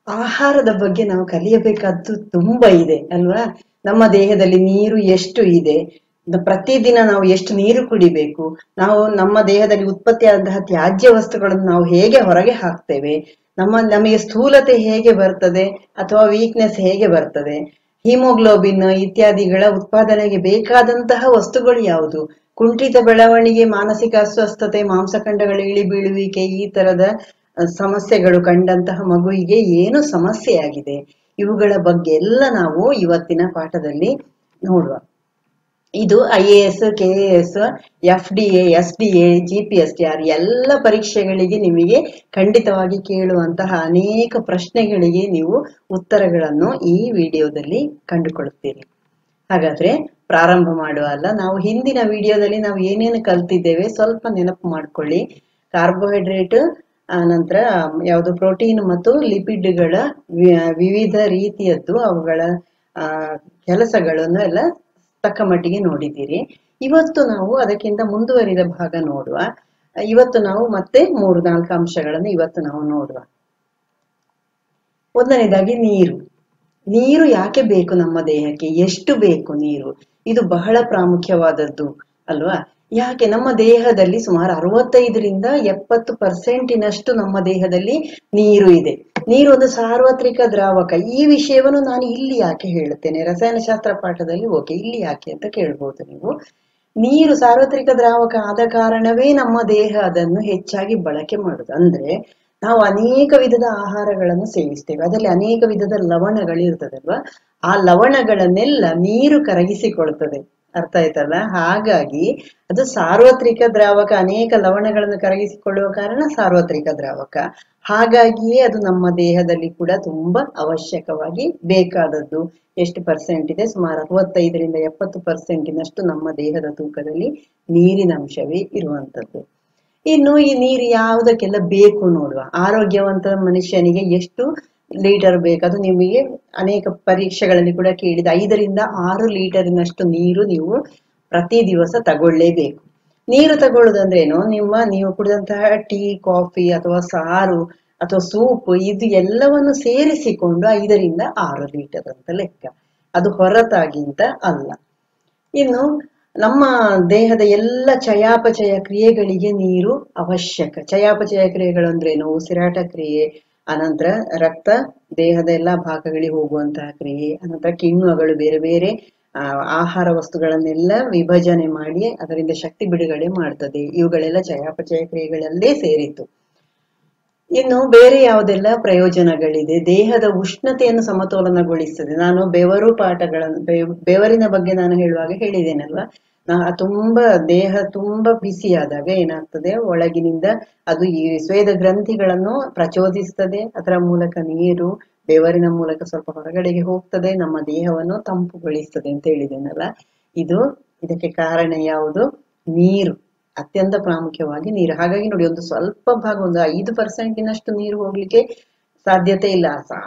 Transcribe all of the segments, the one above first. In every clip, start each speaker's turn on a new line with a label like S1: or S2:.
S1: ಆಹಾರದ ಬಗ್ಗೆ ನಾವು ಕಲಿಯಬೇಕಾದ್ದು ತುಂಬಾ ಇದೆ ಅಲ್ವಾ? ನಮ್ಮ ದೇಹದಲ್ಲಿ ನೀರು ಎಷ್ಟು ಇದೆ, ಪ್ರತಿದಿನ ನಾವು ಎಷ್ಟು ನೀರು ಕುಡಿಬೇಕು, ನಾವು ನಮ್ಮ ದೇಹದಲ್ಲಿ ಉತ್ಪತ್ತಿಯಾದಂತಹ ತ್ಯಾಜ್ಯ ವಸ್ತುಗಳನ್ನು ನಾವು ಹೇಗೆ ಹೊರಗೆ ಹಾಕ್ತೇವೆ, ನಮಗೆ ಸ್ಥೂಲತೆ ಹೇಗೆ ಬರ್ತದೆ ಅಥವಾ ವೀಕ್ನೆಸ್ ಹೇಗೆ ಬರ್ತದೆ, ಹಿಮೋಗ್ಲೋಬಿನ್ ಇತ್ಯಾದಿಗಳ ಉತ್ಪಾದನೆಗೆ ಬೇಕಾದಂತಹ ವಸ್ತುಗಳು ಯಾವುದು, ಕುಂಠಿತ ಬೆಳವಣಿಗೆ, ಮಾನಸಿಕ ಅಸ್ವಸ್ಥತೆ, ಮಾಂಸಖಂಡಗಳ ಇಳಿಬೀಳುವಿಕೆ, ಈ ತರದ ಸಮಸ್ಯೆಗಳು ಕಂಡಂತಹ ಮಗುವಿಗೆ ಏನು ಸಮಸ್ಯೆ ಆಗಿದೆ, ಇವುಗಳ ಬಗ್ಗೆ ಎಲ್ಲ ನಾವು ಇವತ್ತಿನ ಪಾಠದಲ್ಲಿ ನೋಡುವ. ಇದು IAS, KAS, FDA, SDA, GPSTR ಎಲ್ಲ ಪರೀಕ್ಷೆಗಳಿಗೆ ನಿಮಗೆ ಖಂಡಿತವಾಗಿ ಕೇಳುವಂತಹ ಅನೇಕ ಪ್ರಶ್ನೆಗಳಿಗೆ ನೀವು ಉತ್ತರಗಳನ್ನು ಈ ವಿಡಿಯೋದಲ್ಲಿ ಕಂಡುಕೊಳ್ಳುತ್ತೀರಿ. ಹಾಗಾದ್ರೆ ಪ್ರಾರಂಭ ಮಾಡುವ ಅಲ್ಲ, ನಾವು ಹಿಂದಿನ ವಿಡಿಯೋದಲ್ಲಿ ನಾವು ಏನೇನು ಕಲ್ತಿದ್ದೇವೆ ಸ್ವಲ್ಪ ನೆನಪು ಮಾಡ್ಕೊಳ್ಳಿ. ಕಾರ್ಬೋಹೈಡ್ರೇಟ್, ನಂತರ ಯಾವುದು ಪ್ರೋಟೀನ್ ಮತ್ತು ಲಿಪಿಡ್ಗಳ ವಿವಿಧ ರೀತಿಯದ್ದು, ಅವುಗಳ ಕೆಲಸಗಳನ್ನು ಎಲ್ಲ ತಕ್ಕ ಮಟ್ಟಿಗೆ ನೋಡಿದ್ದೀರಿ. ಇವತ್ತು ನಾವು ಅದಕ್ಕಿಂತ ಮುಂದುವರಿದ ಭಾಗ ನೋಡುವ. ಇವತ್ತು ನಾವು ಮತ್ತೆ 3-4 ಅಂಶಗಳನ್ನು ಇವತ್ತು ನಾವು ನೋಡುವ. ಒಂದನೇದಾಗಿ ನೀರು ಯಾಕೆ ಬೇಕು ನಮ್ಮ ದೇಹಕ್ಕೆ, ಎಷ್ಟು ಬೇಕು ನೀರು, ಇದು ಬಹಳ ಪ್ರಾಮುಖ್ಯವಾದದ್ದು ಅಲ್ವಾ? ಯಾಕೆ ನಮ್ಮ ದೇಹದಲ್ಲಿ ಸುಮಾರು 65-70% ನಮ್ಮ ದೇಹದಲ್ಲಿ ನೀರು ಇದೆ. ನೀರು ಒಂದು ಸಾರ್ವತ್ರಿಕ ದ್ರಾವಕ. ಈ ವಿಷಯವನ್ನು ನಾನು ಇಲ್ಲಿ ಯಾಕೆ ಹೇಳುತ್ತೇನೆ, ರಸಾಯನಶಾಸ್ತ್ರ ಪಾಠದಲ್ಲಿ ಓಕೆ, ಇಲ್ಲಿ ಯಾಕೆ ಅಂತ ಕೇಳ್ಬೋದು ನೀವು. ನೀರು ಸಾರ್ವತ್ರಿಕ ದ್ರಾವಕ ಆದ ಕಾರಣವೇ ನಮ್ಮ ದೇಹ ಅದನ್ನು ಹೆಚ್ಚಾಗಿ ಬಳಕೆ ಮಾಡುದು. ಅಂದ್ರೆ ನಾವು ಅನೇಕ ವಿಧದ ಆಹಾರಗಳನ್ನು ಸೇವಿಸ್ತೇವೆ, ಅದರಲ್ಲಿ ಅನೇಕ ವಿಧದ ಲವಣಗಳು ಇರ್ತದಲ್ವಾ, ಆ ಲವಣಗಳನ್ನೆಲ್ಲ ನೀರು ಕರಗಿಸಿಕೊಳ್ತದೆ. ಅರ್ಥ ಆಯ್ತಲ್ಲ? ಹಾಗಾಗಿ ಅದು ಸಾರ್ವತ್ರಿಕ ದ್ರಾವಕ. ಅನೇಕ ಲವಣಗಳನ್ನು ಕರಗಿಸಿಕೊಳ್ಳುವ ಕಾರಣ ಸಾರ್ವತ್ರಿಕ ದ್ರಾವಕ. ಹಾಗಾಗಿಯೇ ಅದು ನಮ್ಮ ದೇಹದಲ್ಲಿ ಕೂಡ ತುಂಬಾ ಅವಶ್ಯಕವಾಗಿ ಬೇಕಾದದ್ದು. ಎಷ್ಟು ಪರ್ಸೆಂಟ್ ಇದೆ? ಸುಮಾರು 65-70% ನಮ್ಮ ದೇಹದ ತೂಕದಲ್ಲಿ ನೀರಿನ ಅಂಶವೇ ಇರುವಂತದ್ದು. ಇನ್ನು ಈ ನೀರು ಯಾವುದಕ್ಕೆಲ್ಲ ಬೇಕು ನೋಡುವ. ಆರೋಗ್ಯವಂತ ಮನುಷ್ಯನಿಗೆ ಎಷ್ಟು ಲೀಟರ್ ಬೇಕು, ಅದು ನಿಮಗೆ ಅನೇಕ ಪರೀಕ್ಷೆಗಳಲ್ಲಿ ಕೂಡ ಕೇಳಿದ 5-6 ಲೀಟರಿನಷ್ಟು ನೀರು ನೀವು ಪ್ರತಿ ದಿವಸ ತಗೊಳ್ಳೇಬೇಕು. ನೀರು ತಗೊಳ್ಳುದಂದ್ರೇನು, ನೀವು ಕುಡಿದಂತಹ ಟೀ, ಕಾಫಿ ಅಥವಾ ಸಾರು ಅಥವಾ ಸೂಪ್, ಇದು ಎಲ್ಲವನ್ನು ಸೇರಿಸಿಕೊಂಡು 5-6 ಲೀಟರ್ ಅಂತ ಲೆಕ್ಕ. ಅದು ಹೊರತಾಗಿಂತ ಅಲ್ಲ. ಇನ್ನು ನಮ್ಮ ದೇಹದ ಎಲ್ಲ ಚಯಾಪಚಯ ಕ್ರಿಯೆಗಳಿಗೆ ನೀರು ಅವಶ್ಯಕ. ಚಯಾಪಚಯ ಕ್ರಿಯೆಗಳು ಅಂದ್ರೇನು? ಉಸಿರಾಟ ಕ್ರಿಯೆ, ಅನಂತರ ರಕ್ತ ದೇಹದ ಎಲ್ಲಾ ಭಾಗಗಳಿಗೆ ಹೋಗುವಂತಹ ಕ್ರಿಯೆ, ಅನಂತರ ಕಿಣ್ವಗಳು ಬೇರೆ ಬೇರೆ ಆಹಾರ ವಸ್ತುಗಳನ್ನೆಲ್ಲ ವಿಭಜನೆ ಮಾಡಿ ಅದರಿಂದ ಶಕ್ತಿ ಬಿಡುಗಡೆ ಮಾಡ್ತದೆ. ಇವುಗಳೆಲ್ಲ ಚಯಾಪಚಯ ಕ್ರಿಯೆಗಳಲ್ಲೇ ಸೇರಿತು. ಇನ್ನು ಬೇರೆ ಯಾವುದೆಲ್ಲ ಪ್ರಯೋಜನಗಳಿದೆ? ದೇಹದ ಉಷ್ಣತೆಯನ್ನು ಸಮತೋಲನಗೊಳಿಸ್ತದೆ. ನಾನು ಬೆವರಿನ ಬಗ್ಗೆ ನಾನು ಹೇಳುವಾಗ ಹೇಳಿದ್ದೇನಲ್ವಾ, ದೇಹ ತುಂಬಾ ಬಿಸಿಯಾದಾಗ ಏನಾಗ್ತದೆ, ಒಳಗಿನಿಂದ ಅದು ಈ ಸ್ವೇದ ಗ್ರಂಥಿಗಳನ್ನು ಪ್ರಚೋದಿಸ್ತದೆ. ಅದರ ಮೂಲಕ ನೀರು ಬೆವರಿನ ಮೂಲಕ ಸ್ವಲ್ಪ ಹೊರಗಡೆಗೆ ಹೋಗ್ತದೆ, ನಮ್ಮ ದೇಹವನ್ನು ತಂಪುಗೊಳಿಸ್ತದೆ ಅಂತ ಹೇಳಿದ್ದೇನಲ್ಲ. ಇದಕ್ಕೆ ಕಾರಣ ಯಾವುದು? ನೀರು. ಅತ್ಯಂತ ಪ್ರಾಮುಖ್ಯವಾಗಿ ನೀರು. ಹಾಗಾಗಿ ನೋಡಿ, ಒಂದು ಸ್ವಲ್ಪ ಭಾಗ, ಒಂದು 5% ನೀರು ಹೋಗ್ಲಿಕ್ಕೆ ಸಾಧ್ಯತೆ ಇಲ್ಲ.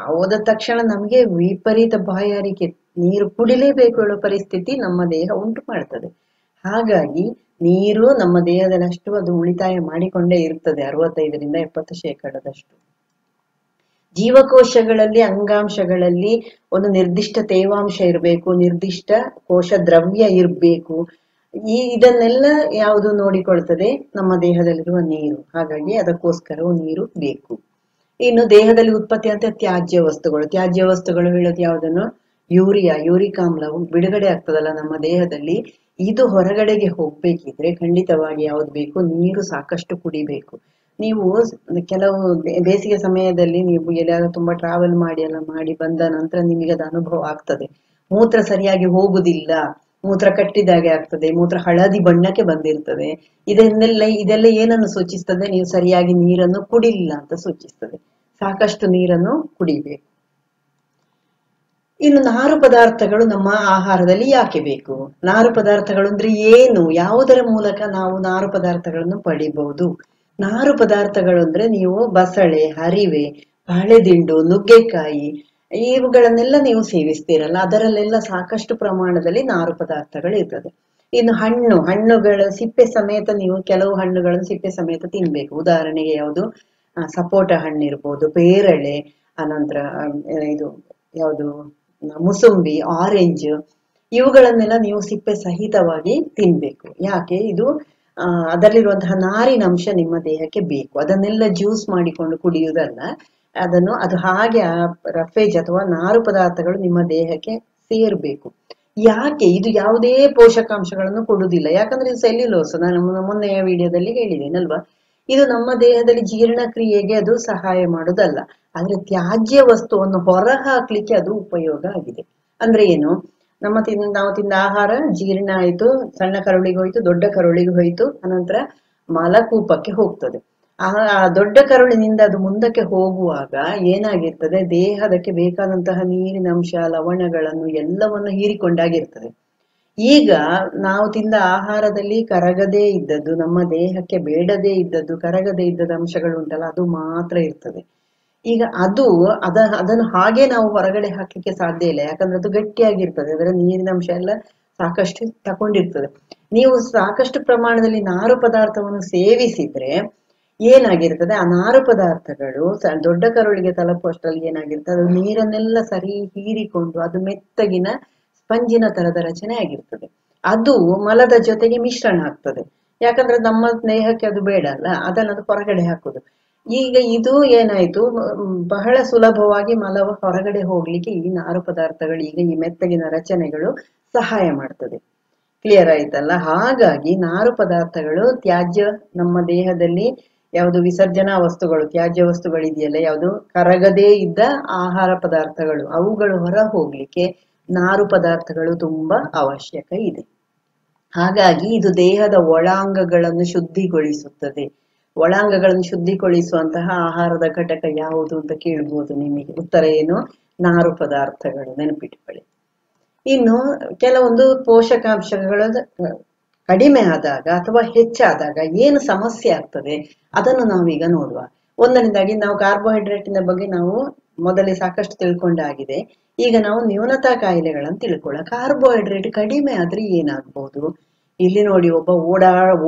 S1: ಹೋದ ತಕ್ಷಣ ನಮಗೆ ವಿಪರೀತ ಬಾಯಾರಿಕೆ, ನೀರು ಕುಡಿಲೇಬೇಕು ಹೇಳೋ ಪರಿಸ್ಥಿತಿ ನಮ್ಮ ದೇಹ ಉಂಟು ಮಾಡ್ತದೆ. ಹಾಗಾಗಿ ನೀರು ನಮ್ಮ ದೇಹದಲ್ಲಷ್ಟು ಅದು ಉಳಿತಾಯ ಮಾಡಿಕೊಂಡೇ ಇರ್ತದೆ, 65-70%. ಜೀವಕೋಶಗಳಲ್ಲಿ, ಅಂಗಾಂಶಗಳಲ್ಲಿ ಒಂದು ನಿರ್ದಿಷ್ಟ ತೇವಾಂಶ ಇರಬೇಕು, ನಿರ್ದಿಷ್ಟ ಕೋಶ ದ್ರವ್ಯ ಇರಬೇಕು. ಇದನ್ನೆಲ್ಲ ಯಾವುದು ನೋಡಿಕೊಳ್ತದೆ? ನಮ್ಮ ದೇಹದಲ್ಲಿರುವ ನೀರು. ಹಾಗಾಗಿ ಅದಕ್ಕೋಸ್ಕರವೂ ನೀರು ಬೇಕು. ಇನ್ನು ದೇಹದಲ್ಲಿ ಉತ್ಪತ್ತಿಯಾದ ತ್ಯಾಜ್ಯ ವಸ್ತುಗಳು ಹೇಳೋದು ಯಾವುದನ್ನು? ಯೂರಿಕ್ ಆಮ್ಲ ಬಿಡುಗಡೆ ಆಗ್ತದಲ್ಲ ನಮ್ಮ ದೇಹದಲ್ಲಿ. ಇದು ಹೊರಗಡೆಗೆ ಹೋಗ್ಬೇಕಿದ್ರೆ ಖಂಡಿತವಾಗಿ ಯಾವ್ದು ಬೇಕು? ನೀರು ಸಾಕಷ್ಟು ಕುಡಿಬೇಕು. ನೀವು ಕೆಲವು ಬೇಸಿಗೆ ಸಮಯದಲ್ಲಿ ನೀವು ಎಲ್ಲಾದ್ರೂ ತುಂಬಾ ಟ್ರಾವೆಲ್ ಮಾಡಿ ಬಂದ ನಂತರ ನಿಮಗೆ ಅದು ಅನುಭವ ಆಗ್ತದೆ. ಮೂತ್ರ ಸರಿಯಾಗಿ ಹೋಗುದಿಲ್ಲ, ಮೂತ್ರ ಕಟ್ಟಿದಾಗೆ ಆಗ್ತದೆ, ಮೂತ್ರ ಹಳದಿ ಬಣ್ಣಕ್ಕೆ ಬಂದಿರ್ತದೆ. ಇದೆಲ್ಲ ಏನನ್ನು ಸೂಚಿಸ್ತದೆ? ನೀವು ಸರಿಯಾಗಿ ನೀರನ್ನು ಕುಡಿಲಿಲ್ಲ ಅಂತ ಸೂಚಿಸ್ತದೆ. ಸಾಕಷ್ಟು ನೀರನ್ನು ಕುಡಿಬೇಕು. ಇನ್ನು ನಾರು ಪದಾರ್ಥಗಳು ನಮ್ಮ ಆಹಾರದಲ್ಲಿ ಯಾಕೆ ಬೇಕು? ನಾರು ಪದಾರ್ಥಗಳು ಅಂದ್ರೆ ಏನು? ಯಾವುದರ ಮೂಲಕ ನಾವು ನಾರು ಪದಾರ್ಥಗಳನ್ನು ಪಡಿಬಹುದು? ನಾರು ಪದಾರ್ಥಗಳು ಅಂದ್ರೆ ನೀವು ಬಸಳೆ, ಹರಿವೆ, ಬಾಳೆದಿಂಡು, ನುಗ್ಗೆಕಾಯಿ ಇವುಗಳನ್ನೆಲ್ಲ ನೀವು ಸೇವಿಸ್ತೀರಲ್ಲ, ಅದರಲ್ಲೆಲ್ಲ ಸಾಕಷ್ಟು ಪ್ರಮಾಣದಲ್ಲಿ ನಾರು ಪದಾರ್ಥಗಳು ಇರ್ತದೆ. ಇನ್ನು ಹಣ್ಣುಗಳ ಸಿಪ್ಪೆ ಸಮೇತ, ನೀವು ಕೆಲವು ಹಣ್ಣುಗಳನ್ನು ಸಿಪ್ಪೆ ಸಮೇತ ತಿನ್ಬೇಕು. ಉದಾಹರಣೆಗೆ ಯಾವುದು? ಸಪೋಟ ಹಣ್ಣು ಇರ್ಬೋದು, ಪೇರಳೆ, ಅನಂತರ ಇದು ಯಾವುದು ಮುಸುಂಬಿ, ಆರೆಂಜ್, ಇವುಗಳನ್ನೆಲ್ಲ ನೀವು ಸಿಪ್ಪೆ ಸಹಿತವಾಗಿ ತಿನ್ಬೇಕು. ಯಾಕೆ? ಇದು ಅದರಲ್ಲಿರುವಂತಹ ನಾರಿನ ಅಂಶ ನಿಮ್ಮ ದೇಹಕ್ಕೆ ಬೇಕು. ಅದನ್ನೆಲ್ಲ ಜ್ಯೂಸ್ ಮಾಡಿಕೊಂಡು ಕುಡಿಯುವುದಲ್ಲ, ಅದು ಹಾಗೆ ರಫೇಜ್ ಅಥವಾ ನಾರು ಪದಾರ್ಥಗಳು ನಿಮ್ಮ ದೇಹಕ್ಕೆ ಸೇರ್ಬೇಕು. ಯಾಕೆ? ಇದು ಯಾವುದೇ ಪೋಷಕಾಂಶಗಳನ್ನು ಕೊಡುವುದಿಲ್ಲ. ಯಾಕಂದ್ರೆ ಇದು ಸೆಲ್ಯುಲೋಸ್, ನಾನು ಮೊನ್ನೆಯ ವಿಡಿಯೋದಲ್ಲಿ ಹೇಳಿದ್ದೇನಲ್ವಾ, ಇದು ನಮ್ಮ ದೇಹದಲ್ಲಿ ಜೀರ್ಣಕ್ರಿಯೆಗೆ ಅದು ಸಹಾಯ ಮಾಡುವುದಲ್ಲ. ಆದ್ರೆ ತ್ಯಾಜ್ಯ ವಸ್ತುವನ್ನು ಹೊರ ಹಾಕ್ಲಿಕ್ಕೆ ಅದು ಉಪಯೋಗ ಆಗಿದೆ. ಅಂದ್ರೆ ಏನು? ನಾವು ತಿಂದ ಆಹಾರ ಜೀರ್ಣ ಆಯ್ತು, ಸಣ್ಣ ಕರುಳಿಗೆ ಹೋಯ್ತು, ದೊಡ್ಡ ಕರುಳಿಗೆ ಹೋಯ್ತು, ಅನಂತರ ಮಲಕೂಪಕ್ಕೆ ಹೋಗ್ತದೆ. ಆ ದೊಡ್ಡ ಕರುಳಿನಿಂದ ಅದು ಮುಂದಕ್ಕೆ ಹೋಗುವಾಗ ಏನಾಗಿರ್ತದೆ, ದೇಹದಕ್ಕೆ ಬೇಕಾದಂತಹ ನೀರಿನ ಅಂಶ, ಲವಣಗಳನ್ನು ಎಲ್ಲವನ್ನು ಹೀರಿಕೊಂಡಾಗಿರ್ತದೆ. ಈಗ ನಾವು ತಿಂದ ಆಹಾರದಲ್ಲಿ ಕರಗದೇ ಇದ್ದದ್ದು, ನಮ್ಮ ದೇಹಕ್ಕೆ ಬೇಡದೇ ಇದ್ದದ್ದು, ಕರಗದೇ ಇದ್ದದ ಅಂಶಗಳು ಉಂಟಲ್ಲ, ಅದು ಮಾತ್ರ ಇರ್ತದೆ. ಈಗ ಅದನ್ನು ಹಾಗೆ ನಾವು ಹೊರಗಡೆ ಹಾಕ್ಲಿಕ್ಕೆ ಸಾಧ್ಯ ಇಲ್ಲ. ಯಾಕಂದ್ರೆ ಅದು ಗಟ್ಟಿಯಾಗಿರ್ತದೆ, ಅದರ ನೀರಿನ ಅಂಶ ಎಲ್ಲ ಸಾಕಷ್ಟು ತಕೊಂಡಿರ್ತದೆ. ನೀವು ಸಾಕಷ್ಟು ಪ್ರಮಾಣದಲ್ಲಿ ನಾರು ಪದಾರ್ಥವನ್ನು ಸೇವಿಸಿದ್ರೆ ಏನಾಗಿರ್ತದೆ, ಆ ನಾರು ಪದಾರ್ಥಗಳು ದೊಡ್ಡ ಕರುಳಿಗೆ ತಲುಪುವಷ್ಟರಲ್ಲಿ ಏನಾಗಿರ್ತದೆ, ಅದು ನೀರನ್ನೆಲ್ಲ ಸರಿ ಹೀರಿಕೊಂಡು ಅದು ಮೆತ್ತಗಿನ ಸ್ಪಂಜಿನ ತರದ ರಚನೆ ಆಗಿರ್ತದೆ. ಅದು ಮಲದ ಜೊತೆಗೆ ಮಿಶ್ರಣ ಆಗ್ತದೆ. ಯಾಕಂದ್ರೆ ನಮ್ಮ ದೇಹಕ್ಕೆ ಅದು ಬೇಡ ಅಲ್ಲ, ಅದು ಹೊರಗಡೆ ಹಾಕುದು. ಈಗ ಇದು ಏನಾಯ್ತು, ಬಹಳ ಸುಲಭವಾಗಿ ಮಲವು ಹೊರಗಡೆ ಹೋಗ್ಲಿಕ್ಕೆ ಈ ನಾರು ಪದಾರ್ಥಗಳು, ಈಗ ಈ ಮೆತ್ತಗಿನ ರಚನೆಗಳು ಸಹಾಯ ಮಾಡ್ತದೆ. ಕ್ಲಿಯರ್ ಆಯ್ತಲ್ಲ? ಹಾಗಾಗಿ ನಾರು ಪದಾರ್ಥಗಳು ತ್ಯಾಜ್ಯ, ನಮ್ಮ ದೇಹದಲ್ಲಿ ಯಾವುದು ವಿಸರ್ಜನಾ ವಸ್ತುಗಳು, ತ್ಯಾಜ್ಯ ವಸ್ತುಗಳಿದೆಯಲ್ಲ, ಯಾವುದು ಕರಗದೇ ಇದ್ದ ಆಹಾರ ಪದಾರ್ಥಗಳು, ಅವುಗಳು ಹೊರ ಹೋಗ್ಲಿಕ್ಕೆ ನಾರು ಪದಾರ್ಥಗಳು ತುಂಬಾ ಅವಶ್ಯಕ ಇದೆ. ಹಾಗಾಗಿ ಇದು ದೇಹದ ಒಳಾಂಗಗಳನ್ನು ಶುದ್ಧಿಗೊಳಿಸುತ್ತದೆ. ಒಳಾಂಗಗಳನ್ನು ಶುದ್ಧಿಗೊಳಿಸುವಂತಹ ಆಹಾರದ ಘಟಕ ಯಾವುದು ಅಂತ ಕೇಳ್ಬೋದು ನಿಮಗೆ. ಉತ್ತರ ಏನು? ನಾರು ಪದಾರ್ಥಗಳು. ನೆನಪಿಟ್ಕೊಳ್ಳಿ. ಇನ್ನು ಕೆಲವೊಂದು ಪೋಷಕಾಂಶಗಳ ಕಡಿಮೆ ಆದಾಗ ಅಥವಾ ಹೆಚ್ಚಾದಾಗ ಏನು ಸಮಸ್ಯೆ ಆಗ್ತದೆ ಅದನ್ನು ನಾವೀಗ ನೋಡುವ. ಒಂದನೇದಾಗಿ ನಾವು ಕಾರ್ಬೋಹೈಡ್ರೇಟಿನ ಬಗ್ಗೆ ನಾವು ಮೊದಲೇ ಸಾಕಷ್ಟು ತಿಳ್ಕೊಂಡಾಗಿದೆ. ಈಗ ನಾವು ನ್ಯೂನತಾ ಕಾಯಿಲೆಗಳನ್ನು ತಿಳ್ಕೊಳ್ಳ. ಕಾರ್ಬೋಹೈಡ್ರೇಟ್ ಕಡಿಮೆ ಆದ್ರೆ ಏನಾಗ್ಬಹುದು? ಇಲ್ಲಿ ನೋಡಿ, ಒಬ್ಬ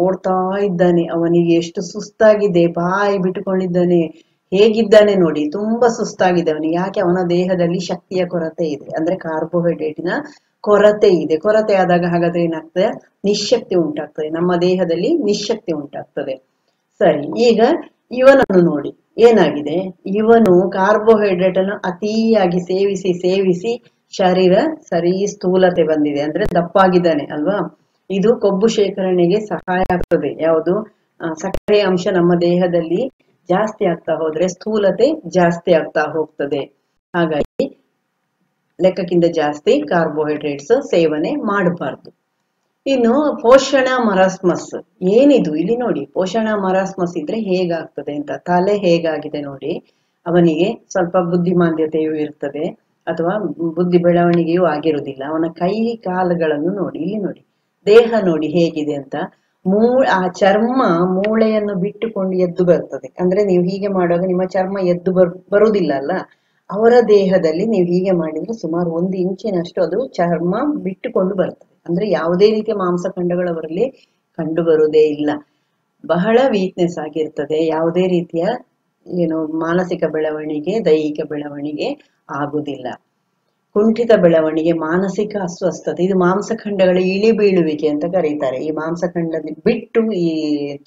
S1: ಓಡ್ತಾ ಇದ್ದಾನೆ, ಅವನಿಗೆ ಎಷ್ಟು ಸುಸ್ತಾಗಿದೆ, ಬಾಯಿ ಬಿಟ್ಟುಕೊಂಡಿದ್ದಾನೆ, ಹೇಗಿದ್ದಾನೆ ನೋಡಿ, ತುಂಬಾ ಸುಸ್ತಾಗಿದೆ ಅವನಿಗೆ. ಯಾಕೆ? ಅವನ ದೇಹದಲ್ಲಿ ಶಕ್ತಿಯ ಕೊರತೆ ಇದೆ, ಅಂದ್ರೆ ಕಾರ್ಬೋಹೈಡ್ರೇಟಿನ ಕೊರತೆ ಇದೆ. ಕೊರತೆ ಆದಾಗ ಹಾಗಾದ್ರೆ ಏನಾಗ್ತದೆ? ನಿಶ್ಶಕ್ತಿ ಉಂಟಾಗ್ತದೆ, ನಮ್ಮ ದೇಹದಲ್ಲಿ ನಿಶ್ಶಕ್ತಿ ಉಂಟಾಗ್ತದೆ. ಸರಿ, ಈಗ ಇವನನ್ನು ನೋಡಿ ಏನಾಗಿದೆ, ಇವನು ಕಾರ್ಬೋಹೈಡ್ರೇಟ್ ಅನ್ನು ಅತಿಯಾಗಿ ಸೇವಿಸಿ ಶರೀರ ಸರಿ ಸ್ಥೂಲತೆ ಬಂದಿದೆ, ಅಂದ್ರೆ ದಪ್ಪಾಗಿದ್ದಾನೆ ಅಲ್ವಾ. ಇದು ಕೊಬ್ಬು ಶೇಖರಣೆಗೆ ಸಹಾಯ ಆಗ್ತದೆ. ಯಾವುದು? ಸಕ್ಕರೆ ಅಂಶ ನಮ್ಮ ದೇಹದಲ್ಲಿ ಜಾಸ್ತಿ ಆಗ್ತಾ ಹೋದ್ರೆ ಸ್ಥೂಲತೆ ಜಾಸ್ತಿ ಆಗ್ತಾ ಹೋಗ್ತದೆ. ಹಾಗಾಗಿ ಲೆಕ್ಕಕ್ಕಿಂತ ಜಾಸ್ತಿ ಕಾರ್ಬೋಹೈಡ್ರೇಟ್ಸ್ ಸೇವನೆ ಮಾಡಬಾರ್ದು. ಇನ್ನು ಪೋಷಣ ಮರಾಸ್ಮಸ್ ಏನಿದು? ಇಲ್ಲಿ ನೋಡಿ, ಪೋಷಣ ಮರಾಸ್ಮಸ್ ಇದ್ರೆ ಹೇಗಾಗ್ತದೆ ಅಂತ. ತಲೆ ಹೇಗಾಗಿದೆ ನೋಡಿ, ಅವನಿಗೆ ಸ್ವಲ್ಪ ಬುದ್ಧಿಮಾಂದ್ಯತೆಯೂ ಇರ್ತದೆ ಅಥವಾ ಬುದ್ಧಿ ಬೆಳವಣಿಗೆಯೂ ಆಗಿರುವುದಿಲ್ಲ. ಅವನ ಕೈ ಕಾಲುಗಳನ್ನು ನೋಡಿ, ಇಲ್ಲಿ ನೋಡಿ, ದೇಹ ನೋಡಿ ಹೇಗಿದೆ ಅಂತ. ಆ ಚರ್ಮ ಮೂಳೆಯನ್ನು ಬಿಟ್ಟುಕೊಂಡು ಎದ್ದು ಬರ್ತದೆ. ಅಂದ್ರೆ ನೀವು ಹೀಗೆ ಮಾಡುವಾಗ ನಿಮ್ಮ ಚರ್ಮ ಎದ್ದು ಬರುವುದಿಲ್ಲ ಅಲ್ಲ. ಅವರ ದೇಹದಲ್ಲಿ ನೀವು ಹೀಗೆ ಮಾಡಿದ್ರೆ ಸುಮಾರು 1 ಇಂಚಿನಷ್ಟು ಅದು ಚರ್ಮ ಬಿಟ್ಟುಕೊಂಡು ಬರ್ತದೆ. ಅಂದ್ರೆ ಯಾವುದೇ ರೀತಿಯ ಮಾಂಸಖಂಡಗಳು ಅವರಲ್ಲಿ ಕಂಡು ಬರುವುದೇ ಇಲ್ಲ. ಬಹಳ ವೀಕ್ನೆಸ್ ಆಗಿರ್ತದೆ. ಯಾವುದೇ ರೀತಿಯ ಮಾನಸಿಕ ಬೆಳವಣಿಗೆ, ದೈಹಿಕ ಬೆಳವಣಿಗೆ ಆಗುದಿಲ್ಲ. ಕುಂಠಿತ ಬೆಳವಣಿಗೆ, ಮಾನಸಿಕ ಅಸ್ವಸ್ಥತೆ, ಇದು ಮಾಂಸಖಂಡಗಳ ಇಳಿಬೀಳುವಿಕೆ ಅಂತ ಕರೀತಾರೆ. ಈ ಮಾಂಸಖಂಡ ಬಿಟ್ಟು ಈ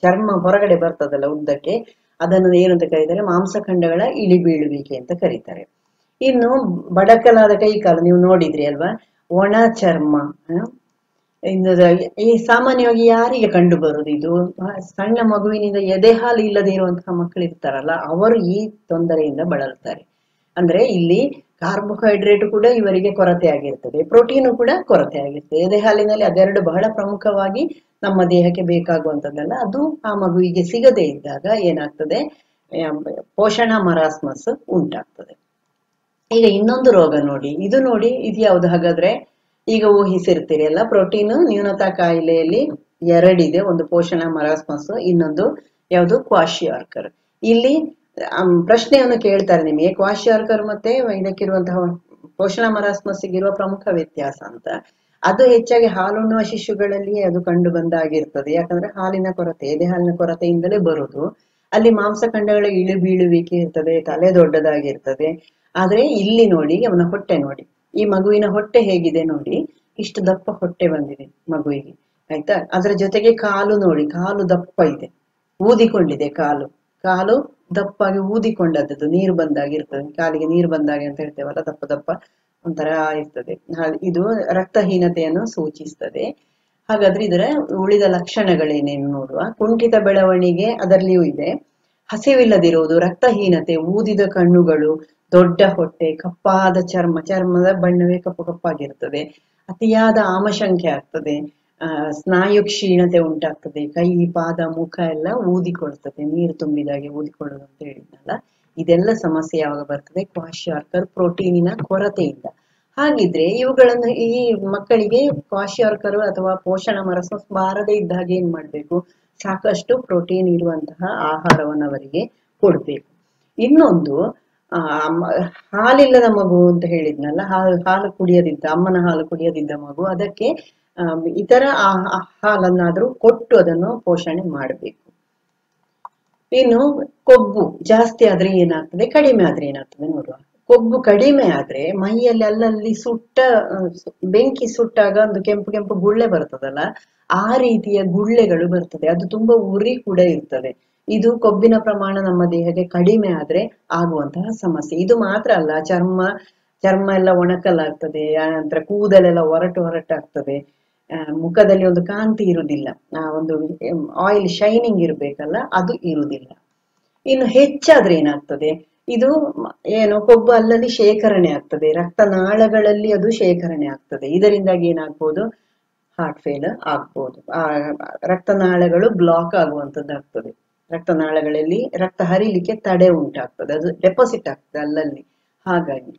S1: ಚರ್ಮ ಹೊರಗಡೆ ಬರ್ತದಲ್ಲ ಉದ್ದಕ್ಕೆ, ಅದನ್ನು ಏನಂತ ಕರೀತಾರೆ? ಮಾಂಸಖಂಡಗಳ ಇಳಿಬೀಳುವಿಕೆ ಅಂತ ಕರೀತಾರೆ. ಇನ್ನು ಬಡಕಲಾದ ಕೈ ಕಾಲು ನೀವು ನೋಡಿದ್ರಿ ಅಲ್ವಾ, ಒಣ ಚರ್ಮ. ಈ ಸಾಮಾನ್ಯವಾಗಿ ಯಾರಿಗೆ ಕಂಡು ಬರುದು ಇದು? ಸಣ್ಣ ಮಗುವಿನಿಂದ ಎದೆ ಹಾಲು ಇಲ್ಲದೆ ಇರುವಂತಹ ಮಕ್ಕಳು ಇರ್ತಾರಲ್ಲ, ಅವರು ಈ ತೊಂದರೆಯಿಂದ ಬಳಲ್ತಾರೆ. ಅಂದ್ರೆ ಇಲ್ಲಿ ಕಾರ್ಬೋಹೈಡ್ರೇಟ್ ಕೂಡ ಇವರಿಗೆ ಕೊರತೆ ಆಗಿರ್ತದೆ, ಪ್ರೋಟೀನು ಕೂಡ ಕೊರತೆ ಆಗಿರ್ತದೆ. ಎದೆ ಹಾಲಿನಲ್ಲಿ ಅದೆರಡು ಬಹಳ ಪ್ರಮುಖವಾಗಿ ನಮ್ಮ ದೇಹಕ್ಕೆ ಬೇಕಾಗುವಂಥದ್ದಲ್ಲ. ಅದು ಆ ಮಗುವಿಗೆ ಸಿಗದೇ ಇದ್ದಾಗ ಏನಾಗ್ತದೆ? ಪೋಷಣ ಮರಾಸ್ಮಸ್ ಉಂಟಾಗ್ತದೆ. ಈಗ ಇನ್ನೊಂದು ರೋಗ ನೋಡಿ, ಇದು ನೋಡಿ, ಇದು ಯಾವುದು ಹಾಗಾದ್ರೆ? ಈಗ ಊಹಿಸಿರ್ತೀರಿ ಅಲ್ಲ, ಪ್ರೋಟೀನ್ ನ್ಯೂನತಾ ಕಾಯಿಲೆಯಲ್ಲಿ ಎರಡಿದೆ, ಒಂದು ಪೋಷಣ ಮರಾಸ್ಮಸ್, ಇನ್ನೊಂದು ಯಾವುದು? ಕ್ವಾಶಿಯಾರ್ಕರ್. ಇಲ್ಲಿ ಪ್ರಶ್ನೆಯನ್ನು ಕೇಳ್ತಾರೆ ನಿಮಗೆ, ಕ್ವಾಶಿಯಾರ್ಕರ್ ಮತ್ತೆ ಇದಕ್ಕಿರುವಂತಹ ಪೋಷಣ ಮರಾಸ್ಮಸ್ಸಿಗಿರುವ ಪ್ರಮುಖ ವ್ಯತ್ಯಾಸ ಅಂತ. ಅದು ಹೆಚ್ಚಾಗಿ ಹಾಲುಣ್ಣುವ ಶಿಶುಗಳಲ್ಲಿ ಅದು ಕಂಡು ಬಂದಾಗಿರ್ತದೆ. ಯಾಕಂದ್ರೆ ಹಾಲಿನ ಕೊರತೆ, ಎದೆ ಹಾಲಿನ ಕೊರತೆಯಿಂದಲೇ ಬರುದು. ಅಲ್ಲಿ ಮಾಂಸಖಂಡಗಳ ಇಳು ಬೀಳುವಿಕೆ ಇರ್ತದೆ, ತಲೆ ದೊಡ್ಡದಾಗಿರ್ತದೆ. ಆದ್ರೆ ಇಲ್ಲಿ ನೋಡಿ ಅವನ ಹೊಟ್ಟೆ ನೋಡಿ, ಈ ಮಗುವಿನ ಹೊಟ್ಟೆ ಹೇಗಿದೆ ನೋಡಿ, ಇಷ್ಟು ದಪ್ಪ ಹೊಟ್ಟೆ ಬಂದಿದೆ ಮಗುವಿಗೆ, ಆಯ್ತಾ. ಅದರ ಜೊತೆಗೆ ಕಾಲು ನೋಡಿ, ಕಾಲು ದಪ್ಪ ಇದೆ, ಊದಿಕೊಂಡಿದೆ ಕಾಲು, ಕಾಲು ದಪ್ಪಾಗಿ ಊದಿಕೊಂಡದ್ದು, ನೀರು ಬಂದಾಗಿರ್ತದೆ, ಕಾಲಿಗೆ ನೀರು ಬಂದಾಗೆ ಅಂತ ಹೇಳ್ತೇವಲ್ಲ, ದಪ್ಪ ದಪ್ಪ ಒಂಥರ ಇರ್ತದೆ. ಇದು ರಕ್ತಹೀನತೆಯನ್ನು ಸೂಚಿಸ್ತದೆ. ಹಾಗಾದ್ರೆ ಇದರ ಉಳಿದ ಲಕ್ಷಣಗಳೇನೇನು ನೋಡುವ. ಕುಂಠಿತ ಬೆಳವಣಿಗೆ ಅದರಲ್ಲಿಯೂ ಇದೆ. ಹಸಿವಿಲ್ಲದಿರುವುದು, ರಕ್ತಹೀನತೆ, ಊದಿದ ಕಣ್ಣುಗಳು, ದೊಡ್ಡ ಹೊಟ್ಟೆ, ಕಪ್ಪಾದ ಚರ್ಮ, ಚರ್ಮದ ಬಣ್ಣವೇ ಕಪ್ಪು ಕಪ್ಪಾಗಿರ್ತದೆ, ಅತಿಯಾದ ಆಮಶಂಕೆ ಆಗ್ತದೆ, ಸ್ನಾಯು ಕ್ಷೀಣತೆ ಉಂಟಾಗ್ತದೆ, ಕೈ ಪಾದ ಮುಖ ಎಲ್ಲ ಊದಿಕೊಳ್ತದೆ, ನೀರು ತುಂಬಿದಾಗೆ ಊದಿಕೊಳ್ಳೋದು ಅಂತ ಹೇಳಿದ್ನಲ್ಲ. ಇದೆಲ್ಲ ಸಮಸ್ಯೆ ಯಾವಾಗ ಬರ್ತದೆ? ಕ್ವಾಶಿಯಾರ್ಕರ್ ಪ್ರೋಟೀನಿನ ಕೊರತೆಯಿಂದ. ಹಾಗಿದ್ರೆ ಇವುಗಳನ್ನು ಈ ಮಕ್ಕಳಿಗೆ ಕ್ವಾಶಿಯಾರ್ಕರ್ ಅಥವಾ ಪೋಷಣ ಮರಸ ಬಾರದೇ ಇದ್ದ ಹಾಗೆ ಏನ್ ಮಾಡ್ಬೇಕು? ಸಾಕಷ್ಟು ಪ್ರೋಟೀನ್ ಇರುವಂತಹ ಆಹಾರವನ್ನು ಅವರಿಗೆ ಕೊಡ್ಬೇಕು. ಇನ್ನೊಂದು ಹಾಲಿಲ್ಲದ ಮಗು ಅಂತ ಹೇಳಿದ್ನಲ್ಲ, ಹಾಲು ಕುಡಿಯದಿದ್ದ, ಅಮ್ಮನ ಹಾಲು ಕುಡಿಯದಿದ್ದ ಮಗು, ಅದಕ್ಕೆ ಇತರ ಹಾಲನ್ನಾದ್ರೂ ಕೊಟ್ಟು ಅದನ್ನು ಪೋಷಣೆ ಮಾಡಬೇಕು. ಇನ್ನು ಕೊಬ್ಬು ಜಾಸ್ತಿ ಆದ್ರೆ ಏನಾಗ್ತದೆ, ಕಡಿಮೆ ಆದ್ರೆ ಏನಾಗ್ತದೆ ನೋಡುವ. ಕೊಬ್ಬು ಕಡಿಮೆ ಆದ್ರೆ ಮೈಯಲ್ಲಿ ಅಲ್ಲಲ್ಲಿ ಬೆಂಕಿ ಸುಟ್ಟಾಗ ಒಂದು ಕೆಂಪು ಕೆಂಪು ಗುಳ್ಳೆ ಬರ್ತದಲ್ಲ, ಆ ರೀತಿಯ ಗುಳ್ಳೆಗಳು ಬರ್ತದೆ. ಅದು ತುಂಬಾ ಉರಿ ಕೂಡ ಇರ್ತದೆ. ಇದು ಕೊಬ್ಬಿನ ಪ್ರಮಾಣ ನಮ್ಮ ದೇಹಕ್ಕೆ ಕಡಿಮೆ ಆದ್ರೆ ಆಗುವಂತಹ ಸಮಸ್ಯೆ. ಇದು ಮಾತ್ರ ಅಲ್ಲ, ಚರ್ಮ ಎಲ್ಲ ಒಣಕಲಾಗ್ತದೆ, ನಂತರ ಕೂದಲೆಲ್ಲ ಒರಟಾಗ್ತದೆ, ಮುಖದಲ್ಲಿ ಒಂದು ಕಾಂತಿ ಇರುವುದಿಲ್ಲ, ಒಂದು ಆಯಿಲ್ ಶೈನಿಂಗ್ ಇರ್ಬೇಕಲ್ಲ, ಅದು ಇರುವುದಿಲ್ಲ. ಇನ್ನು ಹೆಚ್ಚಾದ್ರೆ ಏನಾಗ್ತದೆ, ಇದು ಏನು ಕೊಬ್ಬು ಅಲ್ಲಲ್ಲಿ ಶೇಖರಣೆ ಆಗ್ತದೆ, ರಕ್ತನಾಳಗಳಲ್ಲಿ ಅದು ಶೇಖರಣೆ ಆಗ್ತದೆ. ಇದರಿಂದಾಗಿ ಏನಾಗ್ಬೋದು? ಹಾರ್ಟ್ ಫೇಲ್ ಆಗ್ಬೋದು, ರಕ್ತನಾಳಗಳು ಬ್ಲಾಕ್ ಆಗುವಂತದ್ದಾಗ್ತದೆ, ರಕ್ತನಾಳಗಳಲ್ಲಿ ರಕ್ತ ಹರಿಲಿಕ್ಕೆ ತಡೆ ಉಂಟಾಗ್ತದೆ, ಅದು ಡೆಪಾಸಿಟ್ ಆಗ್ತದೆ ಅಲ್ಲಲ್ಲಿ. ಹಾಗಾಗಿ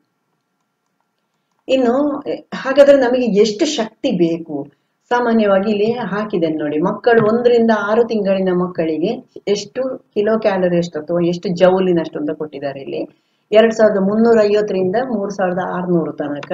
S1: ಇನ್ನು ಹಾಗಾದ್ರೆ ನಮಗೆ ಎಷ್ಟು ಶಕ್ತಿ ಬೇಕು? ಸಾಮಾನ್ಯವಾಗಿ ಇಲ್ಲಿ ಹಾಕಿದ್ದೇನೆ ನೋಡಿ, ಮಕ್ಕಳು 1 ರಿಂದ 6 ತಿಂಗಳಿನ ಮಕ್ಕಳಿಗೆ ಎಷ್ಟು ಕಿಲೋ ಕ್ಯಾಲರಿ ಎಷ್ಟು ಅಥವಾ ಎಷ್ಟು ಜೌಲಿನಷ್ಟು ಅಂತ ಕೊಟ್ಟಿದ್ದಾರೆ ಇಲ್ಲಿ. 2350 ರಿಂದ 3600 ತನಕ,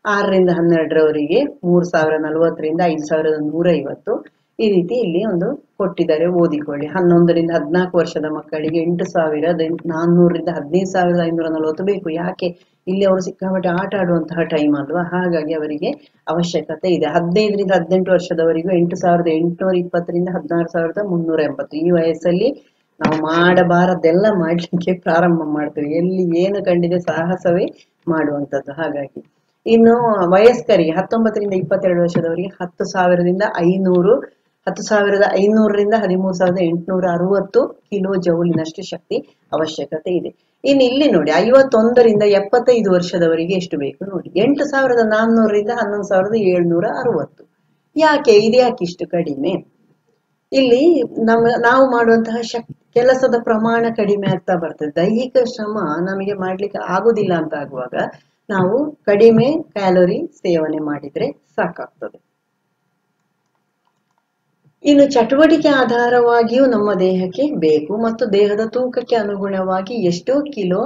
S1: 6 ರಿಂದ 12ರವರಿಗೆ 3040 ರಿಂದ 5150, ಈ ರೀತಿ ಇಲ್ಲಿ ಒಂದು ಕೊಟ್ಟಿದ್ದಾರೆ, ಓದಿಕೊಳ್ಳಿ. 11 ರಿಂದ 14 ವರ್ಷದ ಮಕ್ಕಳಿಗೆ 8400 ರಿಂದ 15540 ಬೇಕು. ಯಾಕೆ? ಇಲ್ಲಿ ಅವರು ಸಿಕ್ಕಾಪಟ್ಟೆ ಆಟ ಆಡುವಂತಹ ಟೈಮ್ ಅಲ್ವಾ, ಹಾಗಾಗಿ ಅವರಿಗೆ ಅವಶ್ಯಕತೆ ಇದೆ. 15 ರಿಂದ 18 ವರ್ಷದವರಿಗೂ 8820 ರಿಂದ 16380. ಈ ವಯಸ್ಸಲ್ಲಿ ನಾವು ಮಾಡಬಾರದೆಲ್ಲ ಮಾಡ್ಲಿಕ್ಕೆ ಪ್ರಾರಂಭ ಮಾಡ್ತೇವೆ, ಎಲ್ಲಿ ಏನು ಕಂಡಿದೆ ಸಾಹಸವೇ ಮಾಡುವಂಥದ್ದು. ಹಾಗಾಗಿ ಇನ್ನು ವಯಸ್ಕರಿಗೆ 19 ರಿಂದ 22 ವರ್ಷದವರಿಗೆ 10,500 ರಿಂದ 13,860 ಕಿಲೋ ಜೌಲಿನಷ್ಟು ಶಕ್ತಿ ಅವಶ್ಯಕತೆ ಇದೆ. ಇನ್ನು ಇಲ್ಲಿ ನೋಡಿ, 51 ರಿಂದ 75 ವರ್ಷದವರಿಗೆ ಎಷ್ಟು ಬೇಕು ನೋಡಿ, 8,400 ರಿಂದ 11,760. ಯಾಕೆ ಇದ್ಯಾಕೆ ಇಷ್ಟು ಕಡಿಮೆ? ಇಲ್ಲಿ ನಾವು ಮಾಡುವಂತಹ ಕೆಲಸದ ಪ್ರಮಾಣ ಕಡಿಮೆ ಆಗ್ತಾ ಬರ್ತದೆ. ದೈಹಿಕ ಶ್ರಮ ನಮಗೆ ಮಾಡ್ಲಿಕ್ಕೆ ಆಗುದಿಲ್ಲ ಅಂತ ಆಗುವಾಗ ನಾವು ಕಡಿಮೆ ಕ್ಯಾಲೋರಿ ಸೇವನೆ ಮಾಡಿದ್ರೆ ಸಾಕಾಗ್ತದೆ. ಇನ್ನು ಚಟುವಟಿಕೆ ಆಧಾರವಾಗಿಯೂ ನಮ್ಮ ದೇಹಕ್ಕೆ ಬೇಕು, ಮತ್ತು ದೇಹದ ತೂಕಕ್ಕೆ ಅನುಗುಣವಾಗಿ ಎಷ್ಟು ಕಿಲೋ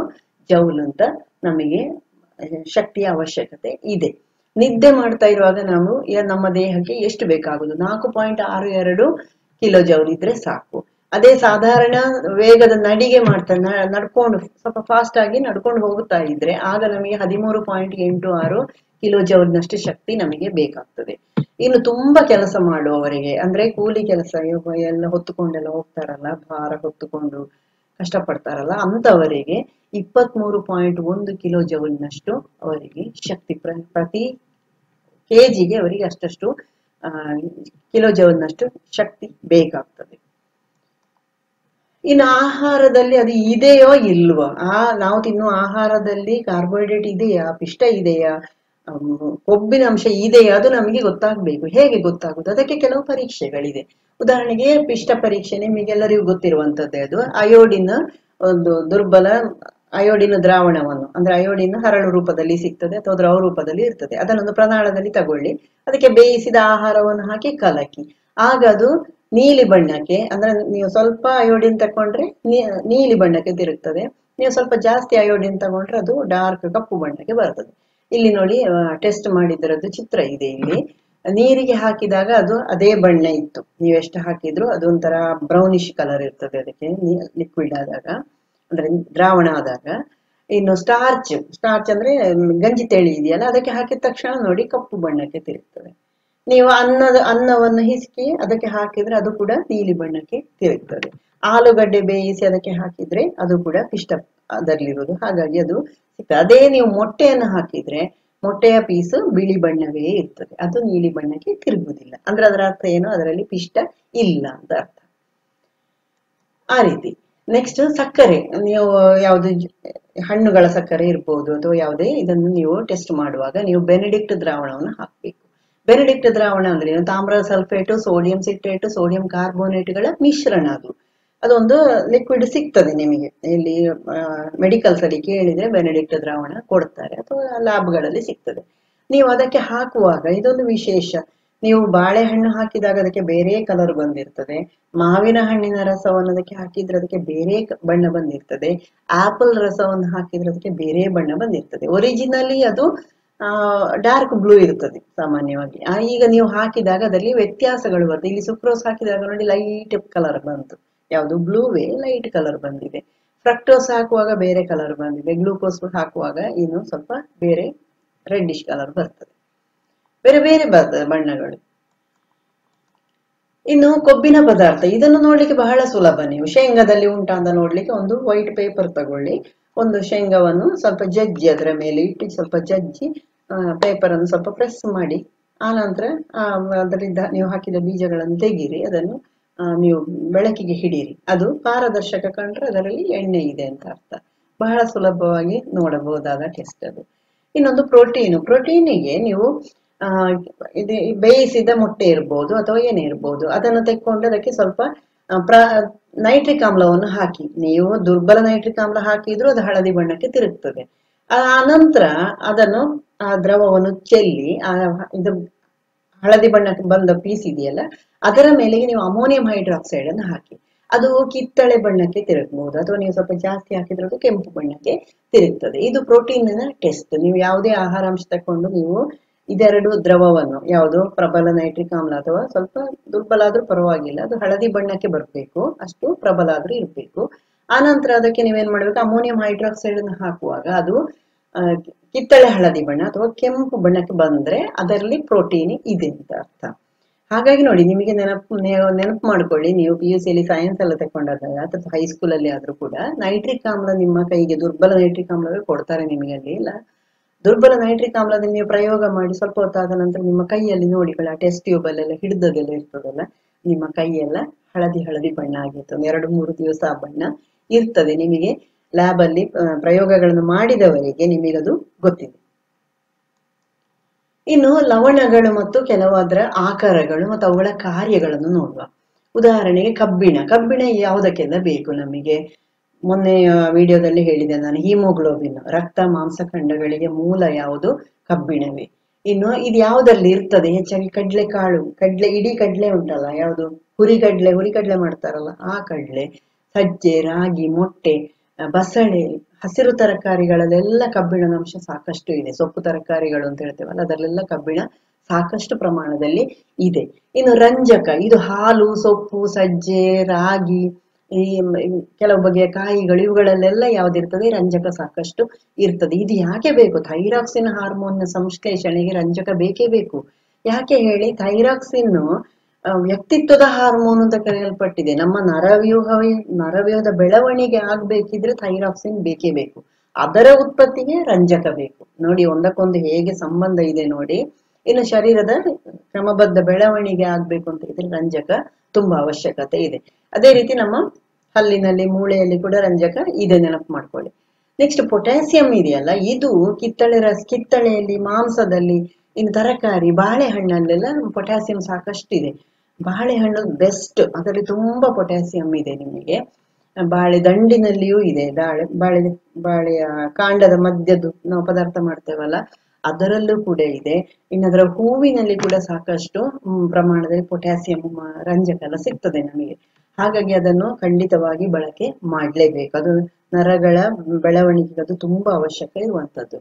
S1: ಜೌಲ್ ಅಂತ ನಮಗೆ ಶಕ್ತಿಯ ಅವಶ್ಯಕತೆ ಇದೆ. ನಿದ್ದೆ ಮಾಡ್ತಾ ಇರುವಾಗ ನಾವು ನಮ್ಮ ದೇಹಕ್ಕೆ ಎಷ್ಟು ಬೇಕಾಗುದು? 4.62 ಕಿಲೋ ಜೌಲ್ ಇದ್ರೆ ಸಾಕು. ಅದೇ ಸಾಧಾರಣ ವೇಗದ ನಡಿಗೆ ನಡ್ಕೊಂಡು ಸ್ವಲ್ಪ ಫಾಸ್ಟ್ ಆಗಿ ನಡ್ಕೊಂಡು ಹೋಗುತ್ತಾ ಇದ್ರೆ ಆಗ ನಮಗೆ 13.86 ಕಿಲೋ ಜೌಲ್ನಷ್ಟು ಶಕ್ತಿ ನಮಗೆ ಬೇಕಾಗ್ತದೆ. ಇನ್ನು ತುಂಬಾ ಕೆಲಸ ಮಾಡುವವರಿಗೆ, ಅಂದ್ರೆ ಕೂಲಿ ಕೆಲಸ ಎಲ್ಲ ಹೊತ್ತುಕೊಂಡೆಲ್ಲ ಹೋಗ್ತಾರಲ್ಲ, ಭಾರ ಹೊತ್ತುಕೊಂಡು ಕಷ್ಟಪಡ್ತಾರಲ್ಲ, ಅಂತವರಿಗೆ 23.1 ಕಿಲೋ ಜೌಲ್ನಷ್ಟು ಅವರಿಗೆ ಶಕ್ತಿ, ಪ್ರತಿ ಕೆಜಿಗೆ ಅವರಿಗೆ ಅಷ್ಟಷ್ಟು ಕಿಲೋ ಜೌಲ್ನಷ್ಟು ಶಕ್ತಿ ಬೇಕಾಗ್ತದೆ. ಇನ್ನು ಆಹಾರದಲ್ಲಿ ಅದು ಇದೆಯೋ ಇಲ್ವೋ, ನಾವು ತಿನ್ನುವ ಆಹಾರದಲ್ಲಿ ಕಾರ್ಬೋಹೈಡ್ರೇಟ್ ಇದೆಯಾ, ಪಿಷ್ಟ ಇದೆಯಾ, ಕೊಬ್ಬಿನ ಅಂಶ ಇದೆಯಾ, ಅದು ನಮಗೆ ಗೊತ್ತಾಗ್ಬೇಕು. ಹೇಗೆ ಗೊತ್ತಾಗುದು? ಅದಕ್ಕೆ ಕೆಲವು ಪರೀಕ್ಷೆಗಳಿದೆ. ಉದಾಹರಣೆಗೆ ಪಿಷ್ಟ ಪರೀಕ್ಷೆ ನಿಮಗೆಲ್ಲರಿಗೂ ಗೊತ್ತಿರುವಂತದ್ದೇ. ಅದು ಅಯೋಡಿನ್, ಒಂದು ದುರ್ಬಲ ಅಯೋಡಿನ್ ದ್ರಾವಣವನ್ನು, ಅಂದ್ರೆ ಅಯೋಡಿನ್ ಹರಳು ರೂಪದಲ್ಲಿ ಸಿಗ್ತದೆ ಅಥವಾ ದ್ರವ ರೂಪದಲ್ಲಿ ಇರ್ತದೆ, ಅದನ್ನೊಂದು ಪ್ರಮಾಣದಲ್ಲಿ ತಗೊಳ್ಳಿ, ಅದಕ್ಕೆ ಬೇಯಿಸಿದ ಆಹಾರವನ್ನು ಹಾಕಿ ಕಲಕಿ, ಆಗ ಅದು ನೀಲಿ ಬಣ್ಣಕ್ಕೆ, ಅಂದ್ರೆ ನೀವು ಸ್ವಲ್ಪ ಅಯೋಡಿನ್ ತಕೊಂಡ್ರೆ ನೀಲಿ ಬಣ್ಣಕ್ಕೆ ತಿರುಗ್ತದೆ, ನೀವು ಸ್ವಲ್ಪ ಜಾಸ್ತಿ ಅಯೋಡಿನ್ ತಗೊಂಡ್ರೆ ಅದು ಡಾರ್ಕ್ ಕಪ್ಪು ಬಣ್ಣಕ್ಕೆ ಬರ್ತದೆ. ಇಲ್ಲಿ ನೋಡಿ, ಟೆಸ್ಟ್ ಮಾಡಿದ್ರದ್ದು ಚಿತ್ರ ಇದೆ ಇಲ್ಲಿ. ನೀರಿಗೆ ಹಾಕಿದಾಗ ಅದು ಅದೇ ಬಣ್ಣ ಇತ್ತು. ನೀವೆಷ್ಟು ಹಾಕಿದ್ರು ಅದೊಂಥರ ಬ್ರೌನಿಶ್ ಕಲರ್ ಇರ್ತದೆ ಅದಕ್ಕೆ ಲಿಕ್ವಿಡ್ ಆದಾಗ, ಅಂದ್ರೆ ದ್ರಾವಣ ಆದಾಗ. ಇನ್ನು ಸ್ಟಾರ್ಚ್ ಅಂದ್ರೆ ಗಂಜಿ ತೆಳಿ ಇದೆಯಲ್ಲ, ಅದಕ್ಕೆ ಹಾಕಿದ ತಕ್ಷಣ ನೋಡಿ ಕಪ್ಪು ಬಣ್ಣಕ್ಕೆ ತಿರುಗ್ತದೆ. ನೀವು ಅನ್ನವನ್ನು ಹಿಸುಕಿ ಅದಕ್ಕೆ ಹಾಕಿದ್ರೆ ಅದು ಕೂಡ ನೀಲಿ ಬಣ್ಣಕ್ಕೆ ತಿರುಗ್ತದೆ. ಆಲೂಗಡ್ಡೆ ಬೇಯಿಸಿ ಅದಕ್ಕೆ ಹಾಕಿದ್ರೆ ಅದು ಕೂಡ ಪಿಷ್ಟ ಅದರಲ್ಲಿರುವುದು, ಹಾಗಾಗಿ ಅದು ಸಿಗ್ತದೆ. ಅದೇ ನೀವು ಮೊಟ್ಟೆಯನ್ನು ಹಾಕಿದ್ರೆ ಮೊಟ್ಟೆಯ ಪೀಸು ಬಿಳಿ ಬಣ್ಣವೇ ಇರ್ತದೆ, ಅದು ನೀಲಿ ಬಣ್ಣಕ್ಕೆ ತಿರುಗುವುದಿಲ್ಲ. ಅಂದ್ರೆ ಅದರ ಅರ್ಥ ಏನು, ಅದರಲ್ಲಿ ಪಿಷ್ಟ ಇಲ್ಲ ಅಂತ ಅರ್ಥ. ಆ ರೀತಿ. ನೆಕ್ಸ್ಟ್ ಸಕ್ಕರೆ, ನೀವು ಯಾವುದು ಹಣ್ಣುಗಳ ಸಕ್ಕರೆ ಇರ್ಬೋದು ಅಥವಾ ಯಾವುದೇ ಇದನ್ನು ನೀವು ಟೆಸ್ಟ್ ಮಾಡುವಾಗ ನೀವು ಬೆನೆಡಿಕ್ಟ್ ದ್ರಾವಣವನ್ನು ಹಾಕಬೇಕು. ಬೆನೆಡಿಕ್ಟ್ ದ್ರಾವಣ ಅಂದ್ರೆ ತಾಮ್ರ ಸಲ್ಫೇಟು, ಸೋಡಿಯಂ ಸಿಟ್ರೇಟು, ಸೋಡಿಯಂ ಕಾರ್ಬೋನೇಟ್ಗಳ ಮಿಶ್ರಣ. ಅದೊಂದು ಲಿಕ್ವಿಡ್ ಸಿಗ್ತದೆ ನಿಮಗೆ ಇಲ್ಲಿ ಮೆಡಿಕಲ್ಸ್ ಅಲ್ಲಿ ಕೇಳಿದ್ರೆ ಬೆನೆಡಿಕ್ಟ್ ದ್ರಾವಣ ಕೊಡ್ತಾರೆ, ಅಥವಾ ಲ್ಯಾಬ್ಗಳಲ್ಲಿ ಸಿಗ್ತದೆ. ನೀವು ಅದಕ್ಕೆ ಹಾಕುವಾಗ ಇದೊಂದು ವಿಶೇಷ, ನೀವು ಬಾಳೆಹಣ್ಣು ಹಾಕಿದಾಗ ಅದಕ್ಕೆ ಬೇರೆ ಕಲರ್ ಬಂದಿರ್ತದೆ, ಮಾವಿನ ಹಣ್ಣಿನ ರಸವನ್ನು ಅದಕ್ಕೆ ಹಾಕಿದ್ರೆ ಅದಕ್ಕೆ ಬೇರೆ ಬಣ್ಣ ಬಂದಿರ್ತದೆ, ಆಪಲ್ ರಸವನ್ನು ಹಾಕಿದ್ರೆ ಅದಕ್ಕೆ ಬೇರೆ ಬಣ್ಣ ಬಂದಿರ್ತದೆ. ಒರಿಜಿನಲಿ ಅದು ಡಾರ್ಕ್ ಬ್ಲೂ ಇರ್ತದೆ ಸಾಮಾನ್ಯವಾಗಿ. ಈಗ ನೀವು ಹಾಕಿದಾಗ ಅದರಲ್ಲಿ ವ್ಯತ್ಯಾಸಗಳು ಬರ್ತದೆ. ಇಲ್ಲಿ ಸುಕ್ರೋಸ್ ಹಾಕಿದಾಗ ನೋಡಿ ಲೈಟ್ ಕಲರ್ ಬಂತು, ಯಾವುದು ಬ್ಲೂವೇ ಲೈಟ್ ಕಲರ್ ಬಂದಿದೆ. ಫ್ರಕ್ಟೋಸ್ ಹಾಕುವಾಗ ಬೇರೆ ಕಲರ್ ಬಂದಿದೆ, ಗ್ಲೂಕೋಸ್ ಹಾಕುವಾಗ ಇನ್ನು ಸ್ವಲ್ಪ ಬೇರೆ ರೆಡ್ಡಿಶ್ ಕಲರ್ ಬರ್ತದೆ, ಬೇರೆ ಬೇರೆ ಬರ್ತದೆ ಬಣ್ಣಗಳು. ಇನ್ನು ಕೊಬ್ಬಿನ ಪದಾರ್ಥ, ಇದನ್ನು ನೋಡ್ಲಿಕ್ಕೆ ಬಹಳ ಸುಲಭ. ನೀವು ಶೇಂಗಾದಲ್ಲಿ ಉಂಟಾ ಅಂತ ನೋಡ್ಲಿಕ್ಕೆ ಒಂದು ವೈಟ್ ಪೇಪರ್ ತಗೊಳ್ಳಿ, ಒಂದು ಶೇಂಗಾವನ್ನು ಸ್ವಲ್ಪ ಜಜ್ಜಿ ಅದರ ಮೇಲೆ ಇಟ್ಟು ಸ್ವಲ್ಪ ಜಜ್ಜಿ ಪೇಪರ್ ಅನ್ನು ಸ್ವಲ್ಪ ಪ್ರೆಸ್ ಮಾಡಿ, ಆನಂತರ ಅದರಿಂದ ನೀವು ಹಾಕಿದ ಬೀಜಗಳನ್ನು ತೆಗೀರಿ, ಅದನ್ನು ನೀವು ಬೆಳಕಿಗೆ ಹಿಡೀರಿ. ಅದು ಪಾರದರ್ಶಕ ಕಂಡ್ರೆ ಅದರಲ್ಲಿ ಎಣ್ಣೆ ಇದೆ ಅಂತ ಅರ್ಥ. ಬಹಳ ಸುಲಭವಾಗಿ ನೋಡಬಹುದಾದ ಟೆಸ್ಟ್ ಅದು. ಇನ್ನೊಂದು ಪ್ರೋಟೀನಿಗೆ ನೀವು ಇದು ಬೇಯಿಸಿದ ಮೊಟ್ಟೆ ಇರ್ಬೋದು ಅಥವಾ ಏನೇ ಇರ್ಬೋದು, ಅದನ್ನು ತೆಕ್ಕೊಂಡು ಅದಕ್ಕೆ ಸ್ವಲ್ಪ ನೈಟ್ರಿಕ್ ಆಮ್ಲವನ್ನು ಹಾಕಿ. ನೀವು ದುರ್ಬಲ ನೈಟ್ರಿಕ್ ಆಮ್ಲ ಹಾಕಿದ್ರು ಅದು ಹಳದಿ ಬಣ್ಣಕ್ಕೆ ತಿರುಗ್ತದೆ. ಆನಂತರ ಅದನ್ನು ಆ ದ್ರವವನ್ನು ಚೆಲ್ಲಿ ಇದು ಹಳದಿ ಬಣ್ಣಕ್ಕೆ ಬಂದ ಪೀಸ್ ಇದೆಯಲ್ಲ ಅದರ ಮೇಲೆಗೆ ನೀವು ಅಮೋನಿಯಂ ಹೈಡ್ರಾಕ್ಸೈಡ್ ಅನ್ನು ಹಾಕಿ. ಅದು ಕಿತ್ತಳೆ ಬಣ್ಣಕ್ಕೆ ತಿರುಗಬಹುದು, ಅಥವಾ ನೀವು ಸ್ವಲ್ಪ ಜಾಸ್ತಿ ಹಾಕಿದ್ರೆ ಅದು ಕೆಂಪು ಬಣ್ಣಕ್ಕೆ ತಿರುಗ್ತದೆ. ಇದು ಪ್ರೋಟೀನಿನ ಟೆಸ್ಟ್. ನೀವು ಯಾವುದೇ ಆಹಾರಾಂಶ ತಕೊಂಡು ನೀವು ಇದೆರಡು ದ್ರವವನ್ನು, ಯಾವುದು ಪ್ರಬಲ ನೈಟ್ರಿಕ್ ಆಮ್ಲ ಅಥವಾ ಸ್ವಲ್ಪ ದುರ್ಬಲ ಆದ್ರೂ ಪರವಾಗಿಲ್ಲ, ಅದು ಹಳದಿ ಬಣ್ಣಕ್ಕೆ ಬರಬೇಕು, ಅಷ್ಟು ಪ್ರಬಲ ಆದ್ರೂ ಇರಬೇಕು. ಆನಂತರ ಅದಕ್ಕೆ ನೀವೇನ್ ಮಾಡ್ಬೇಕು, ಅಮೋನಿಯಂ ಹೈಡ್ರಾಕ್ಸೈಡ್ ಅನ್ನು ಹಾಕುವಾಗ ಅದು ಕಿತ್ತಳೆ ಹಳದಿ ಬಣ್ಣ ಅಥವಾ ಕೆಂಪು ಬಣ್ಣಕ್ಕೆ ಬಂದ್ರೆ ಅದರಲ್ಲಿ ಪ್ರೋಟೀನ್ ಇದೆ ಅಂತ ಅರ್ಥ. ಹಾಗಾಗಿ ನೋಡಿ, ನಿಮಗೆ ನೆನಪು ಮಾಡ್ಕೊಳ್ಳಿ, ನೀವು PUC ಅಲ್ಲಿ ಸೈನ್ಸ್ ಎಲ್ಲ ತಕೊಂಡಾಗ ಅಥವಾ ಹೈಸ್ಕೂಲ್ ಅಲ್ಲಿ ಆದ್ರೂ ಕೂಡ ನೈಟ್ರಿಕ್ ಆಮ್ಲ ನಿಮ್ಮ ಕೈಗೆ, ದುರ್ಬಲ ನೈಟ್ರಿಕ್ ಆಮ್ಲವೇ ಕೊಡ್ತಾರೆ ನಿಮಗೆ ಅಲ್ಲಿ ಇಲ್ಲ. ದುರ್ಬಲ ನೈಟ್ರಿಕ್ ಆಮ್ಲದಲ್ಲಿ ನೀವು ಪ್ರಯೋಗ ಮಾಡಿ ಸ್ವಲ್ಪ ಹೊತ್ತಾದ ನಂತರ ನಿಮ್ಮ ಕೈಯಲ್ಲಿ ನೋಡಿಕೊಳ್ಳಿ, ಆ ಟೆಸ್ಟ್ ಟ್ಯೂಬ್ ಅಲ್ಲೆಲ್ಲ ಹಿಡಿದದೆಲ್ಲ ಇರ್ತದಲ್ಲ, ನಿಮ್ಮ ಕೈಯೆಲ್ಲ ಹಳದಿ ಬಣ್ಣ ಆಗಿರ್ತದೆ. 2-3 ದಿವಸ ಆ ಬಣ್ಣ ಇರ್ತದೆ. ನಿಮಗೆ ಲ್ಯಾಬ್ ಅಲ್ಲಿ ಪ್ರಯೋಗಗಳನ್ನು ಮಾಡಿದವರಿಗೆ ನಿಮಗದು ಗೊತ್ತಿದೆ. ಇನ್ನು ಲವಣಗಳು ಮತ್ತು ಕೆಲವಾದ್ರ ಆಕಾರಗಳು ಮತ್ತು ಅವುಗಳ ಕಾರ್ಯಗಳನ್ನು ನೋಡುವ. ಉದಾಹರಣೆಗೆ ಕಬ್ಬಿಣ ಯಾವುದಕ್ಕೆಲ್ಲ ಬೇಕು ನಮಗೆ? ಮೊನ್ನೆ ವಿಡಿಯೋದಲ್ಲಿ ಹೇಳಿದೆ ನಾನು, ಹಿಮೋಗ್ಲೋಬಿನ್, ರಕ್ತ ಮಾಂಸಖಂಡಗಳಿಗೆ ಮೂಲ ಯಾವುದು? ಕಬ್ಬಿಣವೇ. ಇನ್ನು ಇದು ಯಾವುದಲ್ಲಿ ಇರ್ತದೆ ಹೆಚ್ಚಾಗಿ? ಇಡೀ ಕಡ್ಲೆ ಉಂಟಲ್ಲ, ಯಾವುದು ಹುರಿಗಡ್ಲೆ ಮಾಡ್ತಾರಲ್ಲ ಆ ಕಡ್ಲೆ, ಸಜ್ಜೆ, ರಾಗಿ, ಮೊಟ್ಟೆ, ಬಸಳೆ, ಹಸಿರು ತರಕಾರಿಗಳಲ್ಲೆಲ್ಲ ಕಬ್ಬಿಣದ ಅಂಶ ಸಾಕಷ್ಟು ಇದೆ. ಸೊಪ್ಪು ತರಕಾರಿಗಳು ಅಂತ ಹೇಳ್ತೇವಲ್ಲ ಅದರಲ್ಲೆಲ್ಲ ಕಬ್ಬಿಣ ಸಾಕಷ್ಟು ಪ್ರಮಾಣದಲ್ಲಿ ಇದೆ. ಇನ್ನು ರಂಜಕ, ಇದು ಹಾಲು, ಸೊಪ್ಪು, ಸಜ್ಜೆ, ರಾಗಿ, ಈ ಕೆಲವು ಬಗೆಯ ಕಾಯಿಗಳು, ಇವುಗಳಲ್ಲೆಲ್ಲ ಯಾವ್ದಿರ್ತದೆ? ರಂಜಕ ಸಾಕಷ್ಟು ಇರ್ತದೆ. ಇದು ಯಾಕೆ ಬೇಕು? ಥೈರಾಕ್ಸಿನ್ ಹಾರ್ಮೋನ್ ನ ಸಂಶ್ಲೇಷಣೆಗೆ ರಂಜಕ ಬೇಕೇ ಬೇಕು. ಯಾಕೆ ಹೇಳಿ? ಥೈರಾಕ್ಸಿನ್ ವ್ಯಕ್ತಿತ್ವದ ಹಾರ್ಮೋನ್ ಅಂತ ಕರೆಯಲ್ಪಟ್ಟಿದೆ. ನಮ್ಮ ನರವ್ಯೂಹದ ಬೆಳವಣಿಗೆ ಆಗ್ಬೇಕಿದ್ರೆ ಥೈರಾಕ್ಸಿನ್ ಬೇಕೇ ಬೇಕು. ಅದರ ಉತ್ಪತ್ತಿಗೆ ರಂಜಕ ಬೇಕು. ನೋಡಿ, ಒಂದಕ್ಕೊಂದು ಹೇಗೆ ಸಂಬಂಧ ಇದೆ ನೋಡಿ. ಇನ್ನು ಶರೀರದ ಕ್ರಮಬದ್ಧ ಬೆಳವಣಿಗೆ ಆಗ್ಬೇಕು ಅಂತ ಇದ್ರೆ ರಂಜಕ ತುಂಬಾ ಅವಶ್ಯಕತೆ ಇದೆ. ಅದೇ ರೀತಿ ನಮ್ಮ ಹಲ್ಲಿನಲ್ಲಿ, ಮೂಳೆಯಲ್ಲಿ ಕೂಡ ರಂಜಕ ಇದೆ, ನೆನಪು ಮಾಡ್ಕೊಳ್ಳಿ. ನೆಕ್ಸ್ಟ್ ಪೊಟ್ಯಾಸಿಯಂ ಇದೆಯಲ್ಲ, ಇದು ಕಿತ್ತಳೆಯಲ್ಲಿ, ಮಾಂಸದಲ್ಲಿ, ಇನ್ನು ತರಕಾರಿ, ಬಾಳೆಹಣ್ಣಲ್ಲೆಲ್ಲ ಪೊಟ್ಯಾಸಿಯಂ ಸಾಕಷ್ಟಿದೆ. ಬಾಳೆಹಣ್ಣು ಬೆಸ್ಟ್, ಅದರಲ್ಲಿ ತುಂಬಾ ಪೊಟ್ಯಾಸಿಯಂ ಇದೆ ನಿಮಗೆ. ಬಾಳೆ ದಂಡಿನಲ್ಲಿಯೂ ಇದೆ, ಬಾಳೆಯ ಕಾಂಡದ ಮಧ್ಯದ್ದು ನಾವು ಪದಾರ್ಥ ಮಾಡ್ತೇವಲ್ಲ ಅದರಲ್ಲೂ ಕೂಡ ಇದೆ. ಇನ್ನು ಅದರ ಹೂವಿನಲ್ಲಿ ಕೂಡ ಸಾಕಷ್ಟು ಪ್ರಮಾಣದಲ್ಲಿ ಪೊಟ್ಯಾಸಿಯಂ, ರಂಜಕ ಎಲ್ಲ ಸಿಗ್ತದೆ ನಮಗೆ. ಹಾಗಾಗಿ ಅದನ್ನು ಖಂಡಿತವಾಗಿ ಬಳಕೆ ಮಾಡಲೇಬೇಕು. ಅದು ನರಗಳ ಬೆಳವಣಿಗೆಗೆ ಅದು ತುಂಬಾ ಅವಶ್ಯಕ ಇರುವಂತದ್ದು.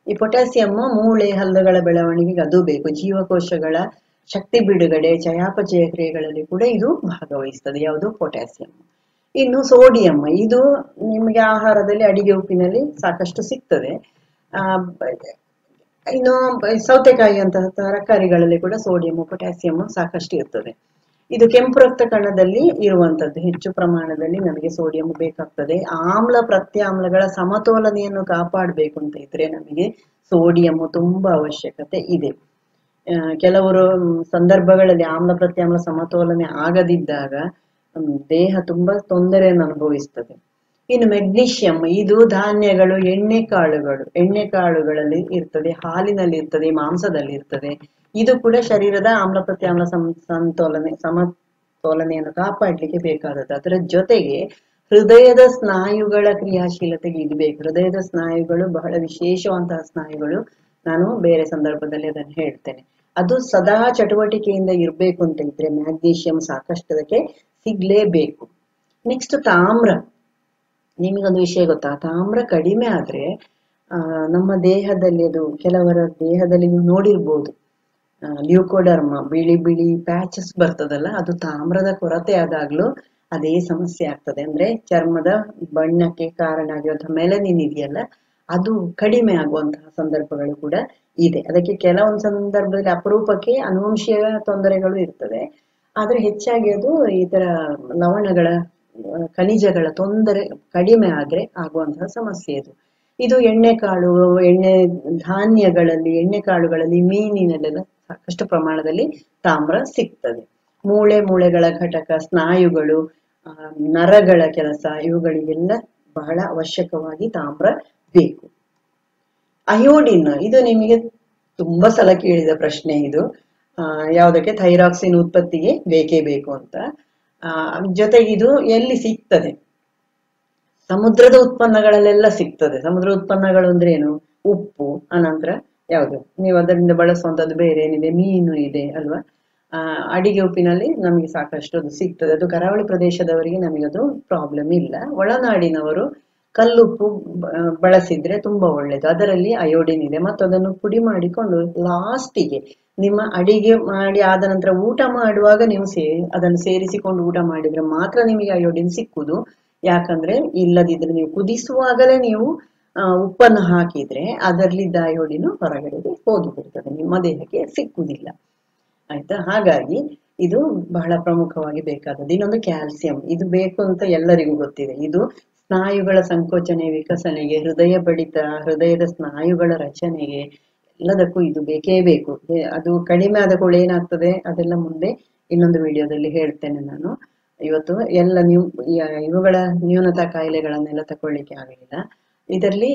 S1: ಈ ಪೊಟ್ಯಾಸಿಯಂ ಮೂಳೆ, ಹಲ್ಲುಗಳ ಬೆಳವಣಿಗೆಗೆ ಅದು ಬೇಕು. ಜೀವಕೋಶಗಳ ಶಕ್ತಿ ಬಿಡುಗಡೆ, ಚಯಾಪಚಯ ಕ್ರಿಯೆಗಳಲ್ಲಿ ಕೂಡ ಇದು ಭಾಗವಹಿಸ್ತದೆ. ಯಾವುದು? ಪೊಟ್ಯಾಸಿಯಂ. ಇನ್ನು ಸೋಡಿಯಂ, ಇದು ನಿಮಗೆ ಆಹಾರದಲ್ಲಿ ಅಡಿಗೆ ಉಪ್ಪಿನಲ್ಲಿ ಸಾಕಷ್ಟು ಸಿಗ್ತದೆ. ಇನ್ನು ಸೌತೆಕಾಯಿ ಅಂತಹ ತರಕಾರಿಗಳಲ್ಲಿ ಕೂಡ ಸೋಡಿಯಂ ಪೊಟ್ಯಾಸಿಯಂ ಸಾಕಷ್ಟು ಇರ್ತದೆ. ಇದು ಕೆಂಪು ರಕ್ತ ಕಣದಲ್ಲಿ ಇರುವಂತದ್ದು. ಹೆಚ್ಚು ಪ್ರಮಾಣದಲ್ಲಿ ನಮಗೆ ಸೋಡಿಯಂ ಬೇಕಾಗ್ತದೆ. ಆಮ್ಲ ಪ್ರತ್ಯಾಮ್ಲಗಳ ಸಮತೋಲನೆಯನ್ನು ಕಾಪಾಡಬೇಕು ಅಂತ ಇದ್ರೆ ನಮಗೆ ಸೋಡಿಯಂ ತುಂಬಾ ಅವಶ್ಯಕತೆ ಇದೆ. ಕೆಲವರು ಸಂದರ್ಭಗಳಲ್ಲಿ ಆಮ್ಲ ಪ್ರತ್ಯಾಮ್ಲ ಸಮತೋಲನೆ ಆಗದಿದ್ದಾಗ ದೇಹ ತುಂಬಾ ತೊಂದರೆಯನ್ನು ಅನುಭವಿಸ್ತದೆ. ಇನ್ನು ಮೆಗ್ನೀಷಿಯಂ, ಇದು ಧಾನ್ಯಗಳು, ಎಣ್ಣೆಕಾಳುಗಳಲ್ಲಿ ಇರ್ತದೆ, ಹಾಲಿನಲ್ಲಿ ಇರ್ತದೆ, ಮಾಂಸದಲ್ಲಿ ಇರ್ತದೆ. ಇದು ಕೂಡ ಶರೀರದ ಆಮ್ಲ ಪ್ರತ್ಯಾಮ್ಲ ಸಮತೋಲನೆಯನ್ನು ಕಾಪಾಡಲಿಕ್ಕೆ ಬೇಕಾದದ್ದು. ಅದರ ಜೊತೆಗೆ ಹೃದಯದ ಸ್ನಾಯುಗಳ ಕ್ರಿಯಾಶೀಲತೆಗೆ ಇದು ಬೇಕು. ಹೃದಯದ ಸ್ನಾಯುಗಳು ಬಹಳ ವಿಶೇಷವಂತಹ ಸ್ನಾಯುಗಳು. ನಾನು ಬೇರೆ ಸಂದರ್ಭದಲ್ಲಿ ಅದನ್ನು ಹೇಳ್ತೇನೆ. ಅದು ಸದಾ ಚಟುವಟಿಕೆಯಿಂದ ಇರಬೇಕು ಅಂತ ಇದ್ರೆ ಮ್ಯಾಗ್ನೀಷಿಯಂ ಸಾಕಷ್ಟು ಅದಕ್ಕೆ ಸಿಗ್ಲೇಬೇಕು. ನೆಕ್ಸ್ಟ್ ತಾಮ್ರ. ನಿಮಗೊಂದು ವಿಷಯ ಗೊತ್ತಾ? ತಾಮ್ರ ಕಡಿಮೆ ಆದ್ರೆ ನಮ್ಮ ದೇಹದಲ್ಲಿ, ಅದು ಕೆಲವರ ದೇಹದಲ್ಲಿ ನೀವು ನೋಡಿರ್ಬೋದು, ಲ್ಯೂಕೋಡರ್ಮ, ಬಿಳಿ ಬಿಳಿ ಪ್ಯಾಚಸ್ ಬರ್ತದಲ್ಲ, ಅದು ತಾಮ್ರದ ಕೊರತೆ ಆದಾಗ್ಲೂ ಅದೇ ಸಮಸ್ಯೆ ಆಗ್ತದೆ. ಅಂದ್ರೆ ಚರ್ಮದ ಬಣ್ಣಕ್ಕೆ ಕಾರಣ ಆಗಿರುವಂತಹ ಮೆಲನಿನ್ ಇದೆಯಲ್ಲ, ಅದು ಕಡಿಮೆ ಆಗುವಂತಹ ಸಂದರ್ಭಗಳು ಕೂಡ ಇದೆ. ಅದಕ್ಕೆ ಕೆಲವೊಂದು ಸಂದರ್ಭದಲ್ಲಿ ಅಪರೂಪಕ್ಕೆ ಅನುವಂಶೀಯ ತೊಂದರೆಗಳು ಇರ್ತದೆ. ಆದ್ರೆ ಹೆಚ್ಚಾಗಿ ಅದು ಈ ತರ ಲವಣಗಳ, ಖನಿಜಗಳ ತೊಂದರೆ ಕಡಿಮೆ ಆದ್ರೆ ಆಗುವಂತಹ ಸಮಸ್ಯೆ ಇದು. ಇದು ಎಣ್ಣೆಕಾಳುಗಳಲ್ಲಿ, ಮೀನಿನಲ್ಲೆಲ್ಲ ಸಾಕಷ್ಟು ಪ್ರಮಾಣದಲ್ಲಿ ತಾಮ್ರ ಸಿಗ್ತದೆ. ಮೂಳೆಗಳ ಘಟಕ, ಸ್ನಾಯುಗಳು, ನರಗಳ ಕೆಲಸ, ಇವುಗಳಿಗೆಲ್ಲ ಬಹಳ ಅವಶ್ಯಕವಾಗಿ ತಾಮ್ರ ಬೇಕು. ಅಯೋಡಿನ್, ಇದು ನಿಮಗೆ ತುಂಬಾ ಸಲ ಕೇಳಿದ ಪ್ರಶ್ನೆ ಇದು. ಯಾವುದಕ್ಕೆ? ಥೈರಾಕ್ಸಿನ್ ಉತ್ಪತ್ತಿಗೆ ಬೇಕೇ ಬೇಕು ಅಂತ. ಜೊತೆಗೆ ಇದು ಎಲ್ಲಿ ಸಿಗ್ತದೆ? ಸಮುದ್ರದ ಉತ್ಪನ್ನಗಳಲ್ಲೆಲ್ಲ ಸಿಗ್ತದೆ. ಸಮುದ್ರ ಉತ್ಪನ್ನಗಳು ಅಂದ್ರೆ ಏನು? ಉಪ್ಪು, ಅನಂತರ ಯಾವುದು ನೀವು ಅದರಿಂದ ಬಳಸುವಂತದ್ದು ಬೇರೆ ಏನಿದೆ? ಮೀನು ಇದೆ ಅಲ್ವಾ? ಅಡಿಗೆ ಉಪ್ಪಿನಲ್ಲಿ ನಮಗೆ ಸಾಕಷ್ಟು ಅದು ಸಿಗ್ತದೆ. ಅದು ಕರಾವಳಿ ಪ್ರದೇಶದವರಿಗೆ ನಮಗೆ ಅದು ಪ್ರಾಬ್ಲಮ್ ಇಲ್ಲ. ಒಳನಾಡಿನವರು ಕಲ್ಲುಪ್ಪು ಬಳಸಿದ್ರೆ ತುಂಬಾ ಒಳ್ಳೇದು. ಅದರಲ್ಲಿ ಅಯೋಡಿನ್ ಇದೆ. ಮತ್ತು ಅದನ್ನು ಪುಡಿ ಮಾಡಿಕೊಂಡು ಲಾಸ್ಟಿಗೆ ನಿಮ್ಮ ಅಡಿಗೆ ಮಾಡಿ ಆದ ನಂತರ ಊಟ ಮಾಡುವಾಗ ನೀವು ಅದನ್ನು ಸೇರಿಸಿಕೊಂಡು ಊಟ ಮಾಡಿದ್ರೆ ಮಾತ್ರ ನಿಮಗೆ ಅಯೋಡಿನ್ ಸಿಕ್ಕುದು. ಯಾಕಂದ್ರೆ ಇಲ್ಲದಿದ್ರೆ ನೀವು ಕುದಿಸುವಾಗಲೇ ನೀವು ಉಪ್ಪನ್ನು ಹಾಕಿದ್ರೆ ಅದರಲ್ಲಿದ್ದ ಅಯೋಡಿನ್ ಹೊರಗಡೆಗೆ ಹೋಗಿಬಿಡ್ತದೆ, ನಿಮ್ಮ ದೇಹಕ್ಕೆ ಸಿಕ್ಕುದಿಲ್ಲ. ಆಯ್ತಾ? ಹಾಗಾಗಿ ಇದು ಬಹಳ ಪ್ರಮುಖವಾಗಿ ಬೇಕಾದದ್ದು. ಇನ್ನೊಂದು ಕ್ಯಾಲ್ಸಿಯಂ, ಇದು ಬೇಕು ಅಂತ ಎಲ್ಲರಿಗೂ ಗೊತ್ತಿದೆ. ಇದು ಸ್ನಾಯುಗಳ ಸಂಕೋಚನೆ, ವಿಕಸನೆಗೆ, ಹೃದಯ ಬಡಿತ, ಹೃದಯದ ಸ್ನಾಯುಗಳ ರಚನೆಗೆ ಎಲ್ಲದಕ್ಕೂ ಇದು ಬೇಕೇ ಬೇಕು. ಅದು ಕಡಿಮೆ ಆದ ಕೂಡ ಏನಾಗ್ತದೆ ಅದೆಲ್ಲ ಮುಂದೆ ಇನ್ನೊಂದು ವಿಡಿಯೋದಲ್ಲಿ ಹೇಳ್ತೇನೆ ನಾನು. ಇವತ್ತು ಎಲ್ಲ ಇವುಗಳ ನ್ಯೂನತಾ ಕಾಯಿಲೆಗಳನ್ನೆಲ್ಲ ತಕೊಳ್ಳಿಕ್ಕೆ ಆಗಲಿಲ್ಲ. ಇದರಲ್ಲಿ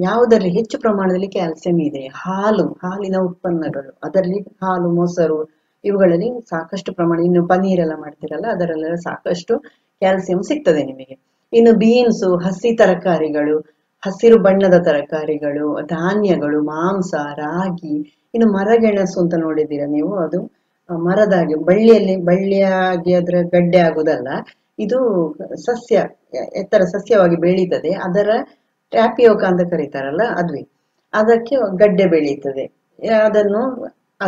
S1: ಯಾವುದರಲ್ಲಿ ಹೆಚ್ಚು ಪ್ರಮಾಣದಲ್ಲಿ ಕ್ಯಾಲ್ಸಿಯಂ ಇದೆ? ಹಾಲಿನ ಉತ್ಪನ್ನಗಳು, ಅದರಲ್ಲಿ ಹಾಲು, ಮೊಸರು, ಇವುಗಳಲ್ಲಿ ಸಾಕಷ್ಟು ಪ್ರಮಾಣ. ಇನ್ನು ಪನ್ನೀರೆಲ್ಲ ಮಾಡ್ತಿರಲ್ಲ, ಅದರಲ್ಲೆಲ್ಲ ಸಾಕಷ್ಟು ಕ್ಯಾಲ್ಸಿಯಂ ಸಿಗ್ತದೆ ನಿಮಗೆ. ಇನ್ನು ಬೀನ್ಸು, ಹಸಿ ತರಕಾರಿಗಳು, ಹಸಿರು ಬಣ್ಣದ ತರಕಾರಿಗಳು, ಧಾನ್ಯಗಳು, ಮಾಂಸ, ರಾಗಿ. ಇನ್ನು ಮರಗೆಣಸು ಅಂತ ನೋಡಿದ್ದೀರಾ ನೀವು? ಅದು ಮರದಾಗಿ ಬಳ್ಳಿಯಾಗಿ ಅದರ ಗಡ್ಡೆ ಆಗುದಲ್ಲ, ಇದು ಎತ್ತರ ಸಸ್ಯವಾಗಿ ಬೆಳೀತದೆ. ಅದರ ಟ್ಯಾಪಿಯೋಕ ಅಂತ ಕರೀತಾರಲ್ಲ, ಅದಕ್ಕೆ ಗಡ್ಡೆ ಬೆಳೀತದೆ.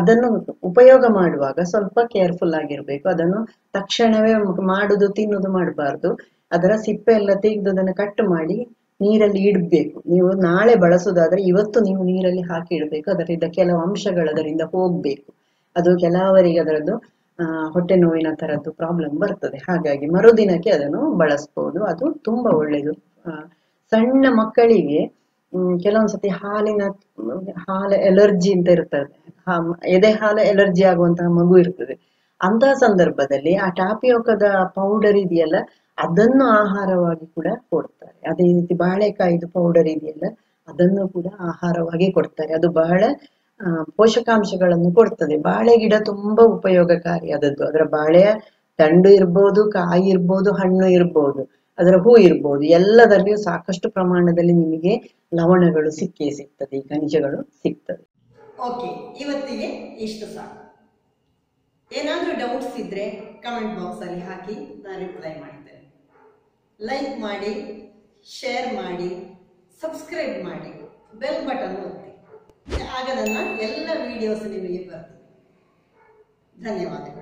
S1: ಅದನ್ನು ಉಪಯೋಗ ಮಾಡುವಾಗ ಸ್ವಲ್ಪ ಕೇರ್ಫುಲ್ ಆಗಿರ್ಬೇಕು. ಅದನ್ನು ತಕ್ಷಣವೇ ತಿನ್ನುದು ಮಾಡಬಾರ್ದು. ಅದರ ಸಿಪ್ಪೆ ಎಲ್ಲ ತೆಗೆದು ಅದನ್ನು ಕಟ್ ಮಾಡಿ ನೀರಲ್ಲಿ ಇಡ್ಬೇಕು. ನೀವು ನಾಳೆ ಬಳಸುದಾದ್ರೆ ಇವತ್ತು ನೀವು ನೀರಲ್ಲಿ ಹಾಕಿ ಇಡ್ಬೇಕು. ಅದರಿಂದ ಕೆಲವು ಅಂಶಗಳು ಅದರಿಂದ ಹೋಗ್ಬೇಕು. ಅದು ಕೆಲವರಿಗೆ ಅದರದ್ದು ಹೊಟ್ಟೆ ನೋವಿನ ತರದ್ದು ಪ್ರಾಬ್ಲಮ್ ಬರ್ತದೆ. ಹಾಗಾಗಿ ಮರುದಿನಕ್ಕೆ ಅದನ್ನು ಬಳಸ್ಬೋದು. ಅದು ತುಂಬಾ ಒಳ್ಳೇದು. ಸಣ್ಣ ಮಕ್ಕಳಿಗೆ ಕೆಲವೊಂದ್ಸತಿ ಹಾಲ ಎಲರ್ಜಿ ಅಂತ ಇರ್ತದೆ. ಎದೆ ಹಾಲು ಎಲರ್ಜಿ ಆಗುವಂತಹ ಮಗು ಇರ್ತದೆ. ಅಂತಹ ಸಂದರ್ಭದಲ್ಲಿ ಆ ಟಾಪಿಯೋಕದ ಪೌಡರ್ ಇದೆಯಲ್ಲ, ಅದನ್ನು ಆಹಾರವಾಗಿ ಕೂಡ ಕೊಡ್ತಾರೆ. ಅದೇ ರೀತಿ ಬಾಳೆಕಾಯಿದು ಪೌಡರ್ ಇದೆಯಲ್ಲ, ಅದನ್ನು ಕೂಡ ಆಹಾರವಾಗಿ ಕೊಡ್ತಾರೆ. ಅದು ಬಹಳ ಪೋಷಕಾಂಶಗಳನ್ನು ಕೊಡ್ತದೆ. ಬಾಳೆ ಗಿಡ ತುಂಬಾ ಉಪಯೋಗಕಾರಿಯಾದದ್ದು. ಅದರ ಬಾಳೆಯ ದಂಡು ಇರ್ಬೋದು, ಕಾಯಿ ಇರ್ಬೋದು, ಹಣ್ಣು ಇರ್ಬೋದು, ಅದರ ಹೂ ಇರ್ಬೋದು, ಎಲ್ಲದರಲ್ಲಿಯೂ ಸಾಕಷ್ಟು ಪ್ರಮಾಣದಲ್ಲಿ ನಿಮಗೆ ಲವಣಗಳು ಸಿಗ್ತದೆ, ಈ ಖನಿಜಗಳು ಸಿಗ್ತದೆ. ಓಕೆ, ಇವತ್ತಿಗೆ ಇಷ್ಟು ಸಾಕು. ಏನಾದ್ರೂ ಡೌಟ್ಸ್ ಇದ್ರೆ ಕಮೆಂಟ್ ಬಾಕ್ಸ್ ಅಲ್ಲಿ ಹಾಕಿ, ನಾನು ರಿಪ್ಲೈ ಮಾಡ್ತೇನೆ. ಲೈಕ್ ಮಾಡಿ, ಶೇರ್ ಮಾಡಿ, ಸಬ್ಸ್ಕ್ರೈಬ್ ಮಾಡಿ, ಬೆಲ್ ಬಟನ್ ಒತ್ತಿ. ಆಗ ನನ್ನ ಎಲ್ಲ ವಿಡಿಯೋಸ್ ನಿಮಗೆ ಬರ್ತದೆ. ಧನ್ಯವಾದಗಳು.